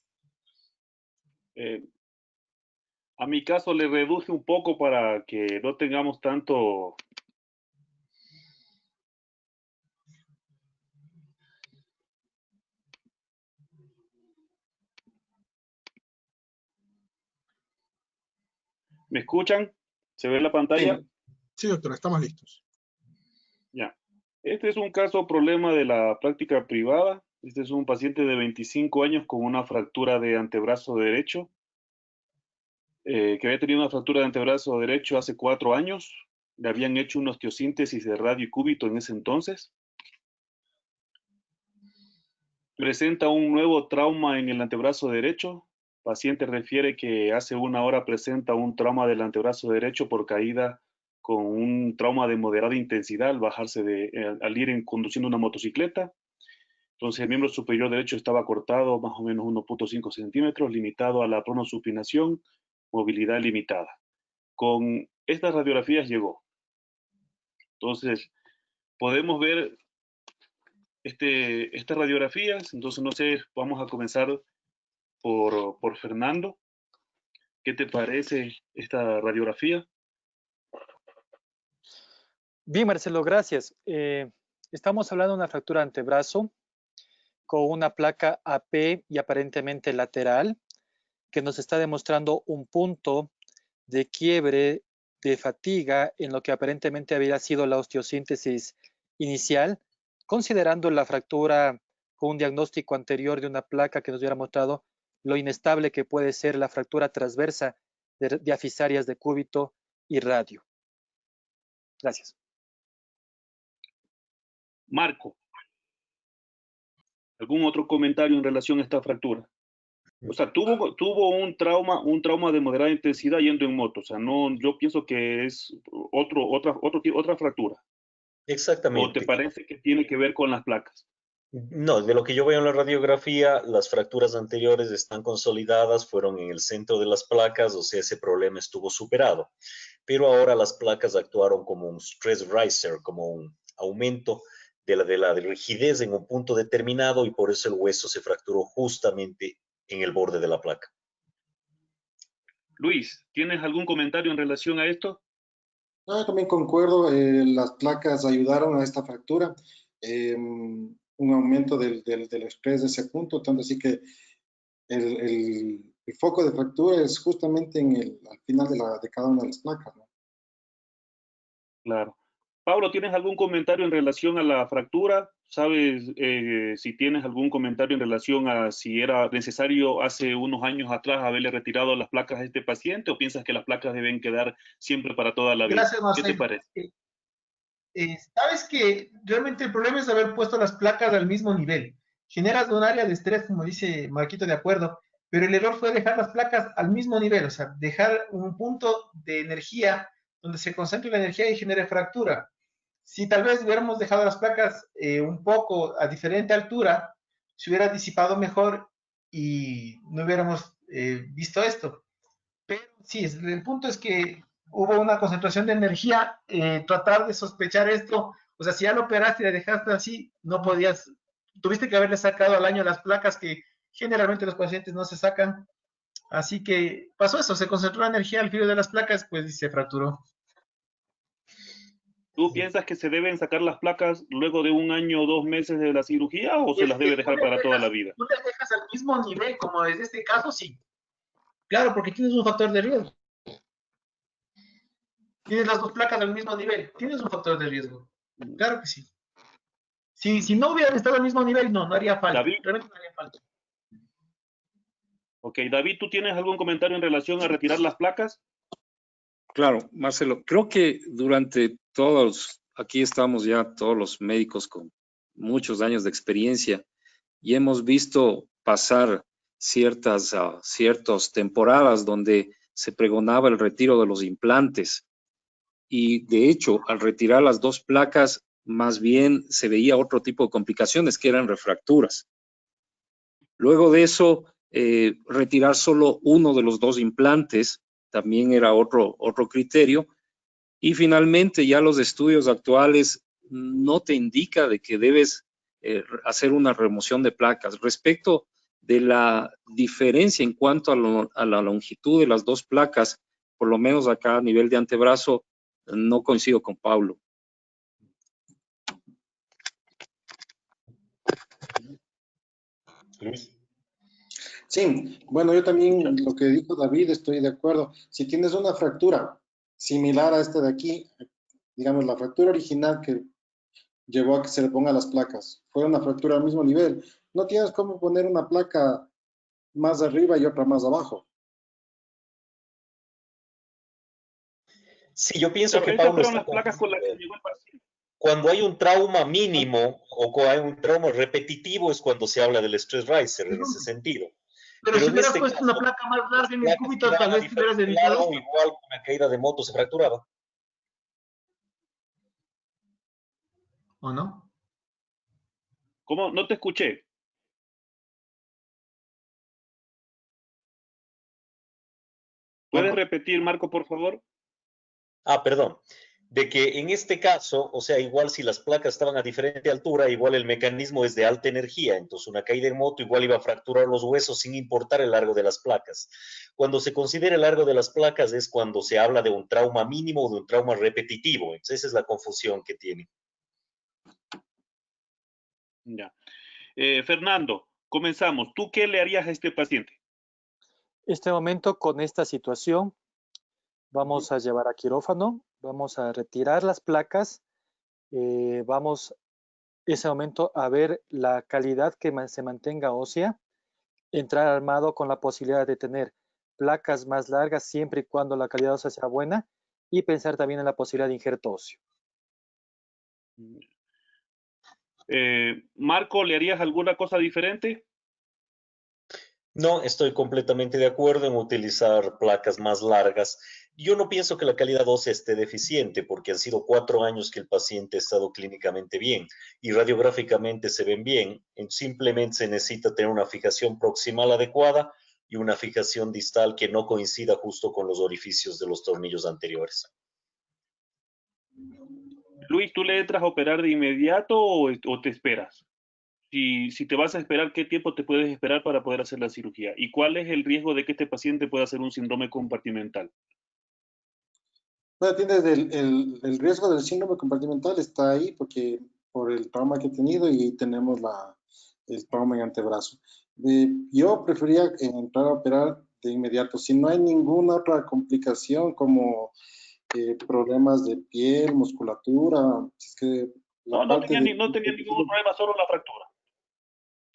A mi caso le reduje un poco para que no tengamos tanto... ¿Me escuchan? ¿Se ve la pantalla? Sí, doctora, estamos listos. Ya. Este es un problema de la práctica privada. Este es un paciente de 25 años con una fractura de antebrazo derecho, que había tenido una fractura de antebrazo derecho hace 4 años. Le habían hecho una osteosíntesis de radio y cúbito en ese entonces. Presenta un nuevo trauma en el antebrazo derecho. El paciente refiere que hace 1 hora presenta un trauma del antebrazo derecho por caída con un trauma de moderada intensidad al bajarse al ir conduciendo una motocicleta. Entonces el miembro superior derecho estaba cortado más o menos 1.5 centímetros, limitado a la pronosupinación, movilidad limitada. Con estas radiografías llegó. Entonces podemos ver estas radiografías. Entonces no sé, vamos a comenzar por Fernando. ¿Qué te parece esta radiografía? Bien, Marcelo, gracias. Estamos hablando de una fractura de antebrazo con una placa AP y aparentemente lateral que nos está demostrando un punto de quiebre de fatiga en lo que aparentemente había sido la osteosíntesis inicial, considerando la fractura con un diagnóstico anterior de una placa que nos hubiera mostrado lo inestable que puede ser la fractura transversa de diafisarias de cúbito y radio. Gracias. Marco. ¿Algún otro comentario en relación a esta fractura? O sea, tuvo un trauma de moderada intensidad yendo en moto. O sea, no, yo pienso que es otra fractura. ¿O Exactamente. te parece que tiene que ver con las placas? No, de lo que yo veo en la radiografía, las fracturas anteriores están consolidadas, fueron en el centro de las placas, o sea, ese problema estuvo superado. Pero ahora las placas actuaron como un stress riser, como un aumento de la rigidez en un punto determinado y por eso el hueso se fracturó justamente en el borde de la placa. Luis, ¿tienes algún comentario en relación a esto? No, también concuerdo, las placas ayudaron a esta fractura, un aumento del estrés de ese punto, tanto así que el foco de fractura es justamente al final de cada una de las placas, ¿no? Claro. Pablo, ¿tienes algún comentario en relación a la fractura? ¿Sabes si tienes algún comentario en relación a si era necesario hace unos años atrás haberle retirado las placas a este paciente o piensas que las placas deben quedar siempre para toda la vida? Gracias, ¿Qué te Marcelo. parece? Sabes que realmente el problema es haber puesto las placas al mismo nivel. Generas un área de estrés, como dice Marquito, de acuerdo, pero el error fue dejar las placas al mismo nivel, o sea, dejar un punto de energía donde se concentre la energía y genere fractura. Si tal vez hubiéramos dejado las placas un poco a diferente altura, se hubiera disipado mejor y no hubiéramos visto esto. Pero sí, el punto es que hubo una concentración de energía, tratar de sospechar esto, o sea, si ya lo operaste y le dejaste así, no podías, tuviste que haberle sacado al año las placas que generalmente los pacientes no se sacan, así que pasó eso, se concentró la energía al filo de las placas, pues y se fracturó. ¿Tú piensas que se deben sacar las placas luego de 1 año o 2 meses de la cirugía o Y se es las que debe dejar para toda la vida? tú le dejas al mismo nivel, como es este caso, sí. Claro, porque tienes un factor de riesgo. Tienes las dos placas al mismo nivel, tienes un factor de riesgo. Claro que sí. Si no hubieran estado al mismo nivel, no haría falta. David. Realmente no haría falta. Ok, David, ¿tú tienes algún comentario en relación a retirar las placas? Claro, Marcelo, creo que durante todos, aquí estamos ya todos los médicos con muchos años de experiencia y hemos visto pasar ciertas temporadas donde se pregonaba el retiro de los implantes y de hecho al retirar las dos placas más bien se veía otro tipo de complicaciones que eran refracturas. Luego de eso, retirar solo uno de los dos implantes también era otro criterio. Y finalmente ya los estudios actuales no te indica de que debes hacer una remoción de placas. Respecto de la diferencia en cuanto a la longitud de las dos placas, por lo menos acá a nivel de antebrazo, no coincido con Pablo. Luis. Sí, bueno, yo también lo que dijo David estoy de acuerdo. Si tienes una fractura similar a esta de aquí, digamos la fractura original que llevó a que se le pongan las placas, fue una fractura al mismo nivel, no tienes cómo poner una placa más arriba y otra más abajo. Sí, yo pienso que Claro, esas Pablo fueron está las placas con las que confundido. llegó el paciente. Cuando hay un trauma mínimo o cuando hay un trauma repetitivo es cuando se habla del stress riser en ese sentido. Pero si Pero en hubieras este puesto una caso, placa más larga en el placas que cúbito, van tal a vez te hubieras diferente evitado largo, esto. igual con una caída de moto se fracturaba. ¿O no? ¿Cómo? No te escuché. ¿Puedes repetir, Marco, por favor? Perdón. De que en este caso, o sea, igual si las placas estaban a diferente altura, igual el mecanismo es de alta energía, entonces una caída en moto igual iba a fracturar los huesos sin importar el largo de las placas. Cuando se considera el largo de las placas es cuando se habla de un trauma mínimo o de un trauma repetitivo, entonces esa es la confusión que tiene. Ya. Fernando, comenzamos. ¿Tú qué le harías a este paciente? Este momento, con esta situación, vamos a llevar a quirófano, vamos a retirar las placas, vamos ese momento a ver la calidad que se mantenga ósea, entrar armado con la posibilidad de tener placas más largas siempre y cuando la calidad ósea sea buena y pensar también en la posibilidad de injerto óseo. Marco, ¿le harías alguna cosa diferente? No, estoy completamente de acuerdo en utilizar placas más largas. Yo no pienso que la calidad ósea esté deficiente porque han sido 4 años que el paciente ha estado clínicamente bien y radiográficamente se ven bien. Simplemente se necesita tener una fijación proximal adecuada y una fijación distal que no coincida justo con los orificios de los tornillos anteriores. Luis, ¿tú le entras a operar de inmediato o te esperas? Si te vas a esperar, ¿qué tiempo te puedes esperar para poder hacer la cirugía? ¿Y cuál es el riesgo de que este paciente pueda hacer un síndrome compartimental? Bueno, atiendes el riesgo del síndrome compartimental está ahí porque por el trauma que he tenido y tenemos el trauma en antebrazo. Yo prefería entrar a operar de inmediato. Si no hay ninguna otra complicación como problemas de piel, musculatura, es que no tenía ningún problema, solo la fractura.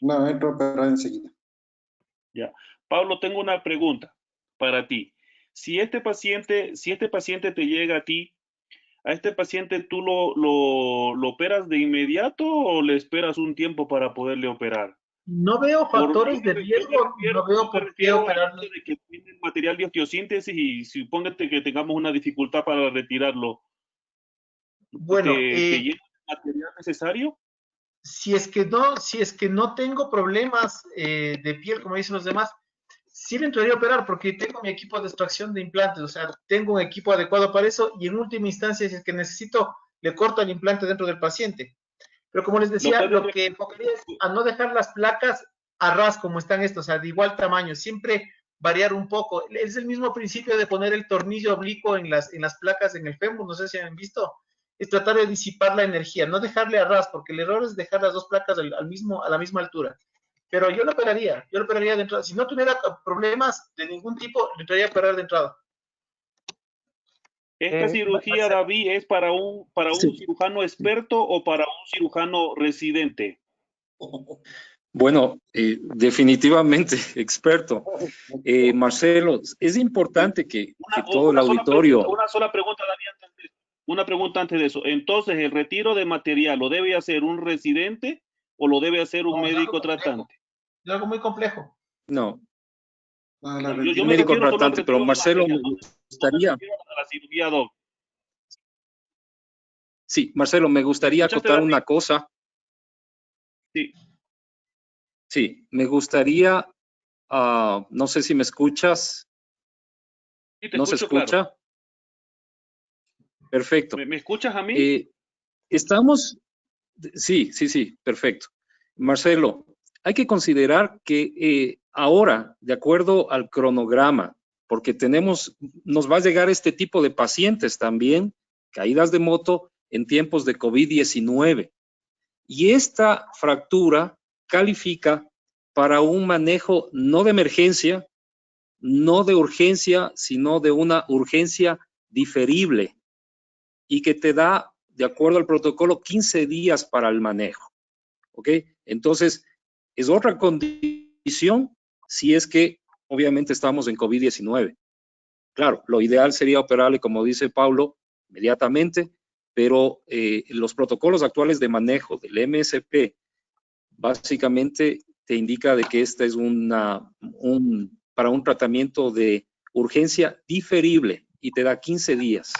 No, entro a operar enseguida. Ya. Pablo, tengo una pregunta para ti. Si este paciente te llega a ti, ¿a este paciente tú lo operas de inmediato o le esperas un tiempo para poderle operar? No veo factores de riesgo, no veo por qué operarlo. De que tiene material de osteosíntesis y supóngate que tengamos una dificultad para retirarlo. Bueno, ¿te llega el material necesario? Si es que no tengo problemas de piel, como dicen los demás, sí le entraría a operar porque tengo mi equipo de extracción de implantes, o sea, tengo un equipo adecuado para eso y en última instancia, si es que necesito, le corto el implante dentro del paciente. Pero como les decía, lo que enfocaría es a no dejar las placas a ras como están estas, o sea, de igual tamaño, siempre variar un poco. Es el mismo principio de poner el tornillo oblicuo en las placas en el fémur, no sé si han visto, es tratar de disipar la energía, no dejarle a ras, porque el error es dejar las dos placas a la misma altura. Pero yo lo operaría de entrada. Si no tuviera problemas de ningún tipo, le entraría a operar de entrada. ¿Esta cirugía, David, es para un cirujano experto o para un cirujano residente? Bueno, definitivamente experto. Marcelo, es importante que todo el auditorio... Una sola pregunta, David, una pregunta antes de eso. Entonces, ¿el retiro de material lo debe hacer un residente o lo debe hacer un médico tratante? Es algo muy complejo. No. Yo me médico refiero tratante, pero Marcelo, me gustaría... a la cirugía, doc. Sí, Marcelo, me gustaría acotar una cosa. Sí. Sí, me gustaría, no sé si me escuchas. Sí, te ¿No escucho, se escucha? claro. Perfecto. ¿Me escuchas a mí? Estamos, sí, perfecto. Marcelo, hay que considerar que ahora, de acuerdo al cronograma, porque nos va a llegar este tipo de pacientes también, caídas de moto en tiempos de COVID-19. Y esta fractura califica para un manejo no de emergencia, no de urgencia, sino de una urgencia diferible y que te da, de acuerdo al protocolo, 15 días para el manejo. ¿Ok? Entonces, es otra condición si es que obviamente estamos en COVID-19. Claro, lo ideal sería operarle, como dice Pablo, inmediatamente, pero los protocolos actuales de manejo del MSP básicamente te indica de que esta es para un tratamiento de urgencia diferible y te da 15 días.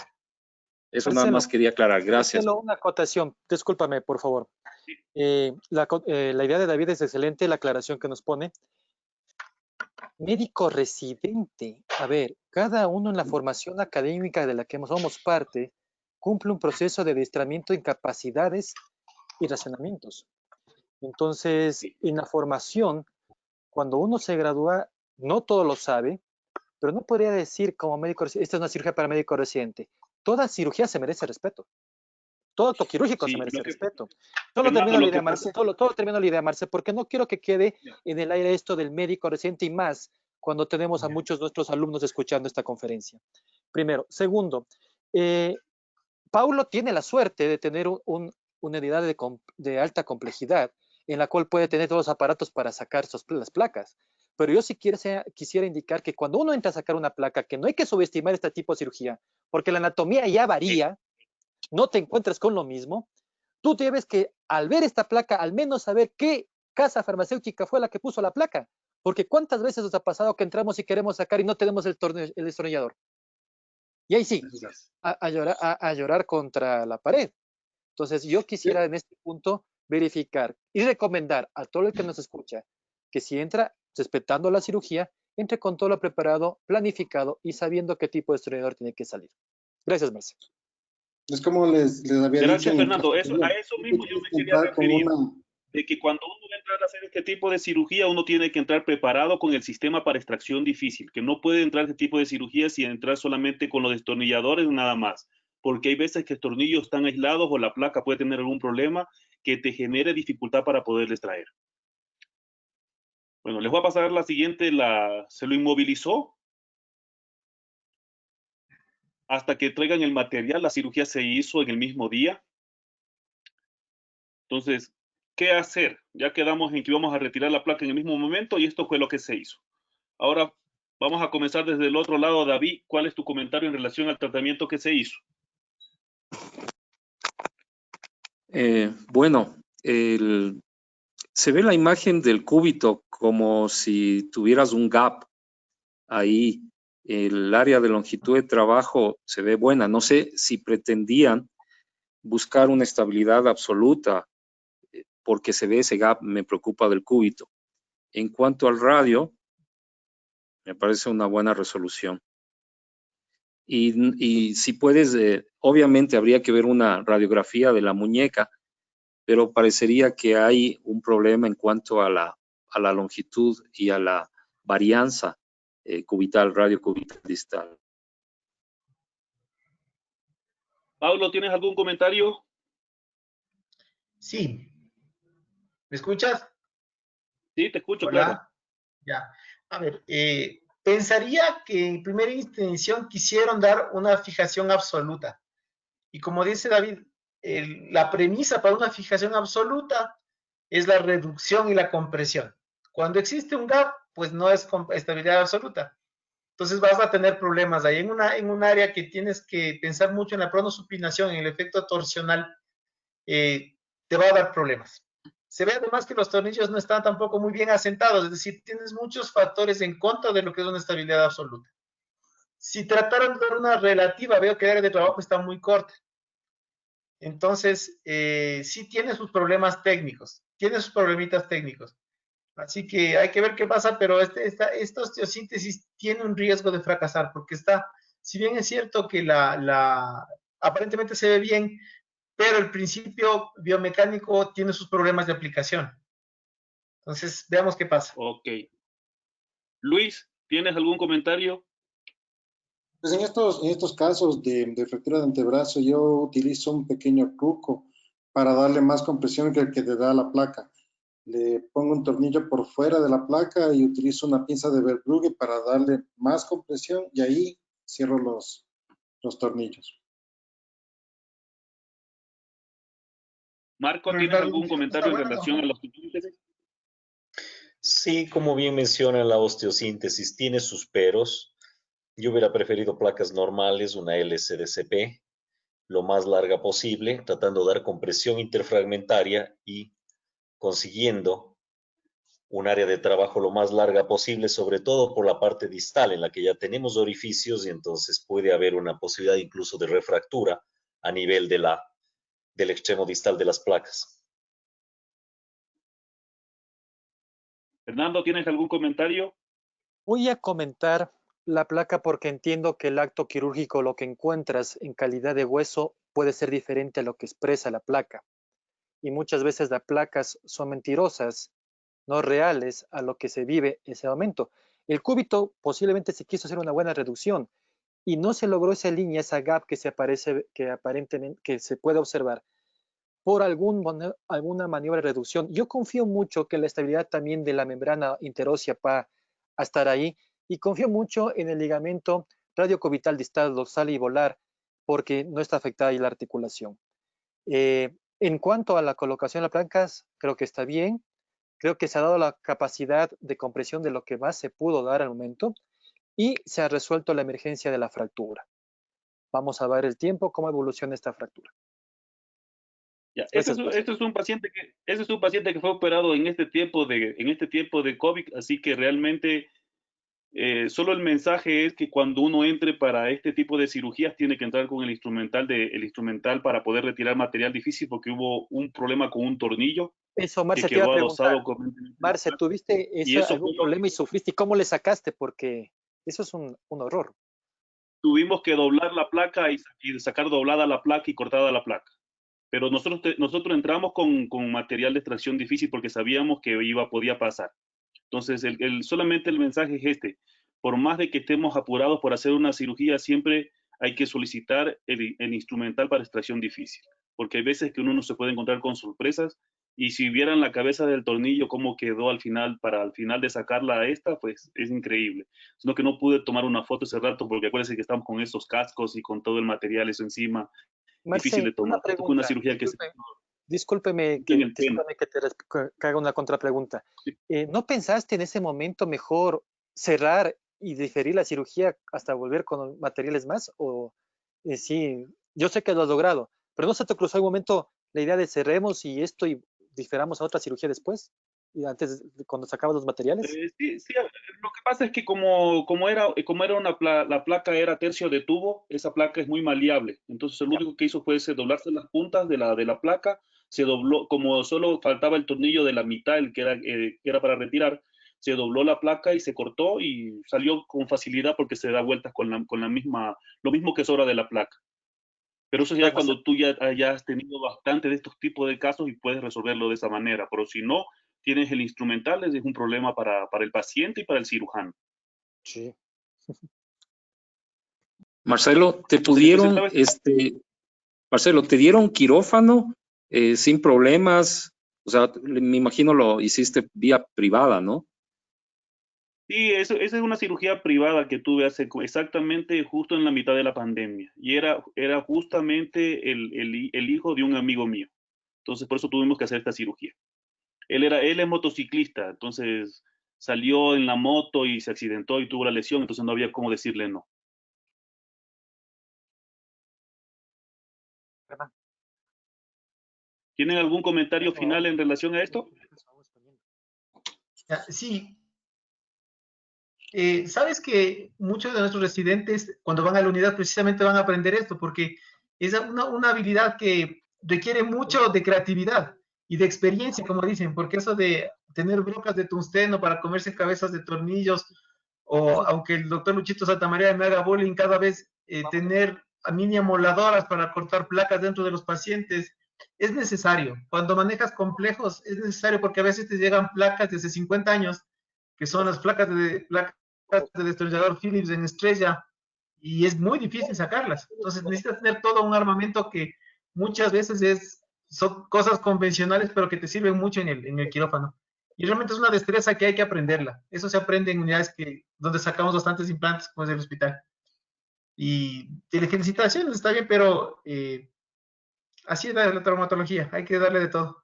Eso Marcelo, nada más quería aclarar. Gracias. Marcelo, una acotación. Discúlpame, por favor. La idea de David es excelente, la aclaración que nos pone. Médico residente. A ver, cada uno en la formación académica de la que somos parte cumple un proceso de adiestramiento en capacidades y razonamientos. Entonces, en la formación, cuando uno se gradúa, no todo lo sabe, pero no podría decir como médico residente, esta es una cirugía para médico residente. Toda cirugía se merece respeto. Todo acto quirúrgico se merece respeto. Todo termino la idea, Marce, porque no quiero que quede en el aire esto del médico residente y más cuando tenemos a muchos de nuestros alumnos escuchando esta conferencia. Primero. Segundo, Paulo tiene la suerte de tener una unidad de alta complejidad en la cual puede tener todos los aparatos para sacar las placas. Pero yo sí quisiera indicar que cuando uno entra a sacar una placa, que no hay que subestimar este tipo de cirugía, porque la anatomía ya varía, no te encuentras con lo mismo, tú debes que al ver esta placa, al menos saber qué casa farmacéutica fue la que puso la placa. Porque ¿cuántas veces nos ha pasado que entramos y queremos sacar y no tenemos el destornillador? Y ahí sí, a llorar contra la pared. Entonces, yo quisiera en este punto verificar y recomendar a todo el que nos escucha que si entra respetando la cirugía, entre con todo lo preparado, planificado y sabiendo qué tipo de destornillador tiene que salir. Gracias, Marcelo. Es como les había dicho. Gracias, Fernando. A eso mismo yo me quería referir. De que cuando uno va a entrar a hacer este tipo de cirugía, uno tiene que entrar preparado con el sistema para extracción difícil, que no puede entrar este tipo de cirugía sin entrar solamente con los destornilladores nada más, porque hay veces que los tornillos están aislados o la placa puede tener algún problema que te genere dificultad para poderles traer. Bueno, les voy a pasar la siguiente, se lo inmovilizó hasta que traigan el material. La cirugía se hizo en el mismo día. Entonces, ¿qué hacer? Ya quedamos en que íbamos a retirar la placa en el mismo momento y esto fue lo que se hizo. Ahora vamos a comenzar desde el otro lado. David, ¿cuál es tu comentario en relación al tratamiento que se hizo? Bueno, se ve la imagen del cúbito como si tuvieras un gap ahí. El área de longitud de trabajo se ve buena. No sé si pretendían buscar una estabilidad absoluta, porque se ve ese gap, me preocupa del cúbito. En cuanto al radio, me parece una buena resolución. Y si puedes, obviamente habría que ver una radiografía de la muñeca, pero parecería que hay un problema en cuanto a la longitud y a la varianza cubital, radiocubital distal. Pablo, ¿tienes algún comentario? Sí. ¿Me escuchas? Sí, te escucho, Hola. claro. Ya. A ver, pensaría que en primera intención quisieron dar una fijación absoluta. Y como dice David, la premisa para una fijación absoluta es la reducción y la compresión. Cuando existe un gap, pues no es estabilidad absoluta. Entonces vas a tener problemas ahí en un área que tienes que pensar mucho en la pronosupinación, en el efecto torsional, te va a dar problemas. Se ve además que los tornillos no están tampoco muy bien asentados, es decir, tienes muchos factores en contra de lo que es una estabilidad absoluta. Si trataran de dar una relativa, veo que el área de trabajo está muy corta. Entonces, sí tiene sus problemas técnicos, tiene sus problemitas técnicos. Así que hay que ver qué pasa, pero esta osteosíntesis tiene un riesgo de fracasar, porque si bien es cierto que aparentemente se ve bien, pero el principio biomecánico tiene sus problemas de aplicación. Entonces, veamos qué pasa. Ok. Luis, ¿tienes algún comentario? Pues en estos casos de fractura de antebrazo, yo utilizo un pequeño truco para darle más compresión que el que te da la placa. Le pongo un tornillo por fuera de la placa y utilizo una pinza de Verbrugge para darle más compresión y ahí cierro los tornillos. Marco, ¿tienes algún comentario en relación a los osteosíntesis? Sí, como bien menciona, la osteosíntesis tiene sus peros. Yo hubiera preferido placas normales, una LCDCP, lo más larga posible, tratando de dar compresión interfragmentaria y consiguiendo un área de trabajo lo más larga posible, sobre todo por la parte distal, en la que ya tenemos orificios y entonces puede haber una posibilidad incluso de refractura a nivel del extremo distal de las placas. Fernando, ¿tienes algún comentario? Voy a comentar la placa porque entiendo que el acto quirúrgico, lo que encuentras en calidad de hueso, puede ser diferente a lo que expresa la placa. Y muchas veces las placas son mentirosas, no reales a lo que se vive en ese momento. El cúbito posiblemente se quiso hacer una buena reducción y no se logró esa línea, esa gap que aparentemente que se puede observar por alguna maniobra de reducción. Yo confío mucho que la estabilidad también de la membrana interósea va a estar ahí y confío mucho en el ligamento radiocubital distal dorsal y volar porque no está afectada ahí la articulación. En cuanto a la colocación de las placas, creo que está bien. Creo que se ha dado la capacidad de compresión de lo que más se pudo dar al momento y se ha resuelto la emergencia de la fractura. Vamos a ver el tiempo, cómo evoluciona esta fractura. Ya, este es un paciente que fue operado en este tiempo de COVID, así que realmente solo el mensaje es que cuando uno entre para este tipo de cirugías tiene que entrar con el instrumental para poder retirar material difícil porque hubo un problema con un tornillo Eso, que Marce, te iba a quedó preguntar. adosado con... Marce, ¿tuviste Y eso algún problema y sufriste? ¿Y cómo le sacaste? Porque eso es un horror. tuvimos que doblar la placa y sacar doblada la placa y cortada la placa. Pero nosotros entramos con material de extracción difícil porque sabíamos que podía pasar. Entonces, solamente el mensaje es este. Por más de que estemos apurados por hacer una cirugía, siempre hay que solicitar el instrumental para extracción difícil. Porque hay veces que uno no se puede encontrar con sorpresas y si vieran la cabeza del tornillo cómo quedó al final de sacarla a esta, pues es increíble. Sino que no pude tomar una foto ese rato porque acuérdense que estamos con esos cascos y con todo el material eso encima. Marce, Difícil de tomar. una Esto fue una pregunta. cirugía que Discúlpeme en el que tema. que haga una contrapregunta. Sí. ¿No pensaste en ese momento mejor cerrar y diferir la cirugía hasta volver con materiales más? O sí, yo sé que lo has logrado, pero ¿no se te cruzó en un momento la idea de cerremos y esto y diferamos a otra cirugía después? Y antes, cuando sacabas los materiales. Sí, lo que pasa es que como era la placa era tercio de tubo, esa placa es muy maleable. Entonces lo único que hizo fue doblarse las puntas de la placa, se dobló, como solo faltaba el tornillo de la mitad, el que era para retirar, se dobló la placa y se cortó y salió con facilidad porque se da vueltas con la misma, lo mismo que sobra de la placa. Pero eso ya cuando tú ya hayas tenido bastante de estos tipos de casos y puedes resolverlo de esa manera. Pero si no, tienes el instrumental, es un problema para el paciente y para el cirujano. Sí. Marcelo, Marcelo, ¿te dieron quirófano sin problemas? O sea, me imagino lo hiciste vía privada, ¿no? Sí, esa es una cirugía privada que tuve exactamente justo en la mitad de la pandemia. Y era justamente el hijo de un amigo mío. Entonces, por eso tuvimos que hacer esta cirugía. Él es motociclista, entonces salió en la moto y se accidentó y tuvo la lesión, entonces no había cómo decirle no. ¿Tienen algún comentario final en relación a esto? Sí. Sabes que muchos de nuestros residentes, cuando van a la unidad, precisamente van a aprender esto, porque es una habilidad que requiere mucho de creatividad y de experiencia, como dicen, porque eso de tener brocas de tungsteno para comerse cabezas de tornillos, o aunque el doctor Luchito Santamaría me haga bullying, cada vez tener a mini amoladoras para cortar placas dentro de los pacientes, es necesario. Cuando manejas complejos, es necesario porque a veces te llegan placas desde 50 años, que son las placas de destornillador Phillips en estrella, y es muy difícil sacarlas. Entonces necesitas tener todo un armamento que muchas veces son cosas convencionales, pero que te sirven mucho en el quirófano. Y realmente es una destreza que hay que aprenderla. Eso se aprende en unidades donde sacamos bastantes implantes, como es el hospital. Y felicitaciones, está bien, pero así es la traumatología, hay que darle de todo.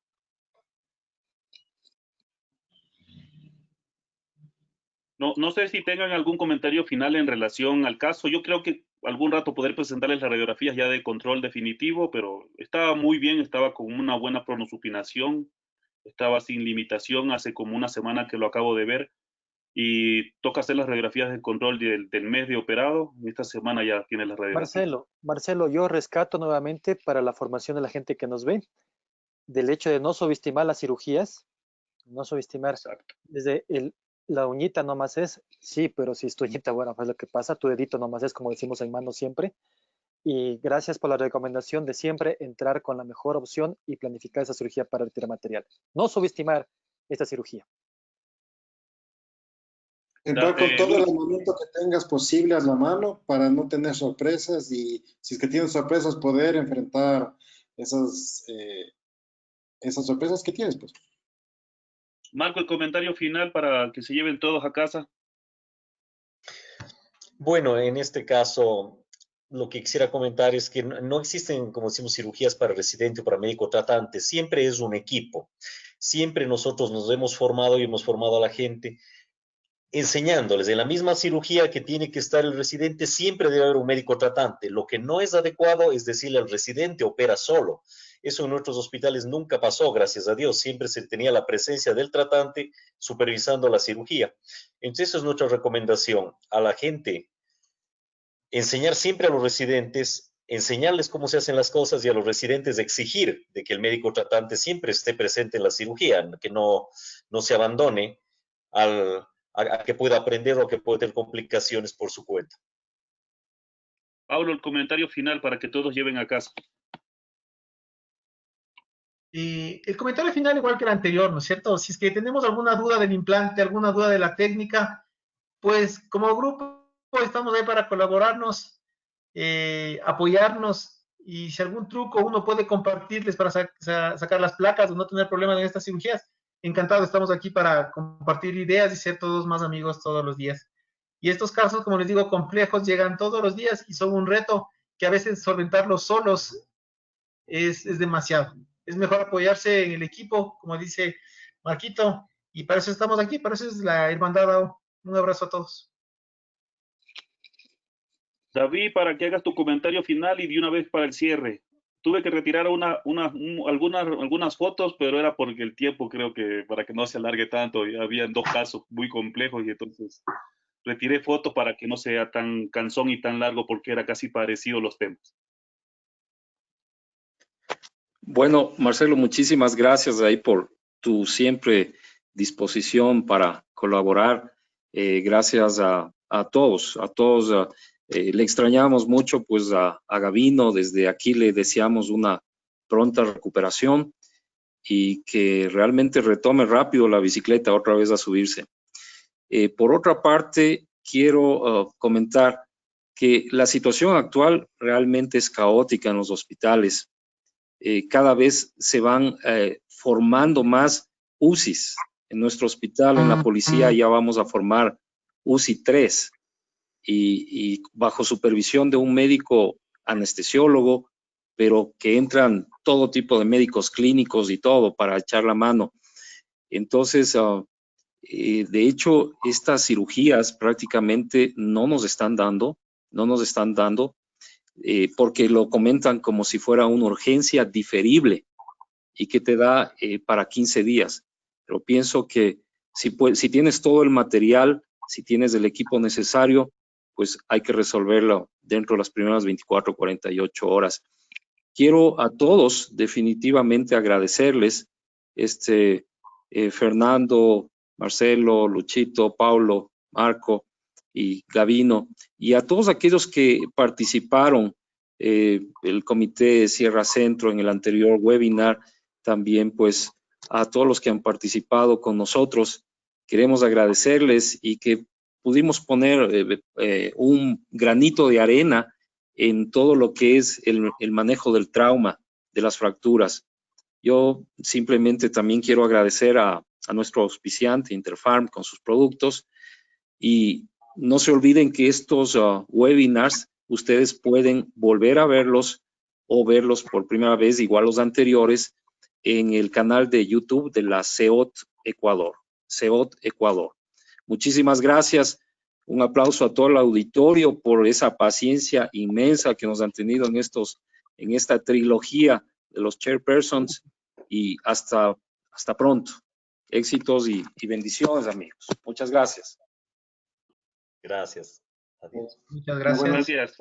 No sé si tengan algún comentario final en relación al caso. Yo creo que algún rato poder presentarles las radiografías ya de control definitivo, pero estaba muy bien, estaba con una buena pronosupinación, estaba sin limitación hace como una semana que lo acabo de ver y toca hacer las radiografías de control del mes de operado. Esta semana ya tiene las radiografías. Marcelo, yo rescato nuevamente para la formación de la gente que nos ve del hecho de no subestimar las cirugías, no subestimar. Exacto. Desde la uñita nomás es, sí, pero si es tu uñita, bueno, pues lo que pasa, tu dedito nomás es, como decimos en mano siempre. Y gracias por la recomendación de siempre entrar con la mejor opción y planificar esa cirugía para retirar material. No subestimar esta cirugía. Entrar con todo el armamento que tengas posible a la mano para no tener sorpresas y si es que tienes sorpresas poder enfrentar esas sorpresas que tienes, pues. Marco, el comentario final para que se lleven todos a casa. Bueno, en este caso, lo que quisiera comentar es que no existen, como decimos, cirugías para residente o para médico tratante. Siempre es un equipo. Siempre nosotros nos hemos formado y hemos formado a la gente enseñándoles en la misma cirugía que tiene que estar el residente, siempre debe haber un médico tratante. Lo que no es adecuado es decirle al residente opera solo. Eso en nuestros hospitales nunca pasó, gracias a Dios. Siempre se tenía la presencia del tratante supervisando la cirugía. Entonces, esa es nuestra recomendación a la gente. Enseñar siempre a los residentes, enseñarles cómo se hacen las cosas y a los residentes exigir de que el médico tratante siempre esté presente en la cirugía, que no se abandone a que pueda aprender o que pueda tener complicaciones por su cuenta. Pablo, el comentario final para que todos lleven a casa. Y el comentario final igual que el anterior, ¿no es cierto? Si es que tenemos alguna duda del implante, alguna duda de la técnica, pues como grupo estamos ahí para colaborarnos, apoyarnos, y si algún truco uno puede compartirles para sacar las placas o no tener problemas en estas cirugías, encantado, estamos aquí para compartir ideas y ser todos más amigos todos los días. Y estos casos, como les digo, complejos, llegan todos los días y son un reto que a veces solventarlos solos es demasiado. Es mejor apoyarse en el equipo, como dice Marquito, y para eso estamos aquí, para eso es la hermandad. Un abrazo a todos. David, para que hagas tu comentario final y de una vez para el cierre. Tuve que retirar algunas fotos, pero era porque el tiempo, creo que para que no se alargue tanto, y había 2 casos muy complejos y entonces retiré fotos para que no sea tan cansón y tan largo porque era casi parecido los temas. Bueno, Marcelo, muchísimas gracias ahí por tu siempre disposición para colaborar. Gracias a todos. Le extrañamos mucho pues a Gavino. Desde aquí le deseamos una pronta recuperación y que realmente retome rápido la bicicleta otra vez a subirse. Por otra parte, quiero comentar que la situación actual realmente es caótica en los hospitales. Cada vez se van formando más UCIs. En nuestro hospital, en la policía, ya vamos a formar UCI 3 y bajo supervisión de un médico anestesiólogo, pero que entran todo tipo de médicos clínicos y todo para echar la mano. Entonces, de hecho, estas cirugías prácticamente no nos están dando, porque lo comentan como si fuera una urgencia diferible y que te da para 15 días. Pero pienso que si tienes todo el material, si tienes el equipo necesario, pues hay que resolverlo dentro de las primeras 24 o 48 horas. Quiero a todos definitivamente agradecerles, Fernando, Marcelo, Luchito, Paulo, Marco y Gavino, y a todos aquellos que participaron, el comité Sierra Centro en el anterior webinar, también pues a todos los que han participado con nosotros. Queremos agradecerles y que pudimos poner un granito de arena en todo lo que es el manejo del trauma, de las fracturas. Yo simplemente también quiero agradecer a nuestro auspiciante Interpharm con sus productos, y no se olviden que estos webinars ustedes pueden volver a verlos o verlos por primera vez, igual los anteriores, en el canal de YouTube de la CEOT Ecuador. CEOT Ecuador. Muchísimas gracias. Un aplauso a todo el auditorio por esa paciencia inmensa que nos han tenido en esta trilogía de los chairpersons, y hasta pronto. Éxitos y bendiciones, amigos. Muchas gracias. Gracias. Adiós. Muchas gracias. Gracias.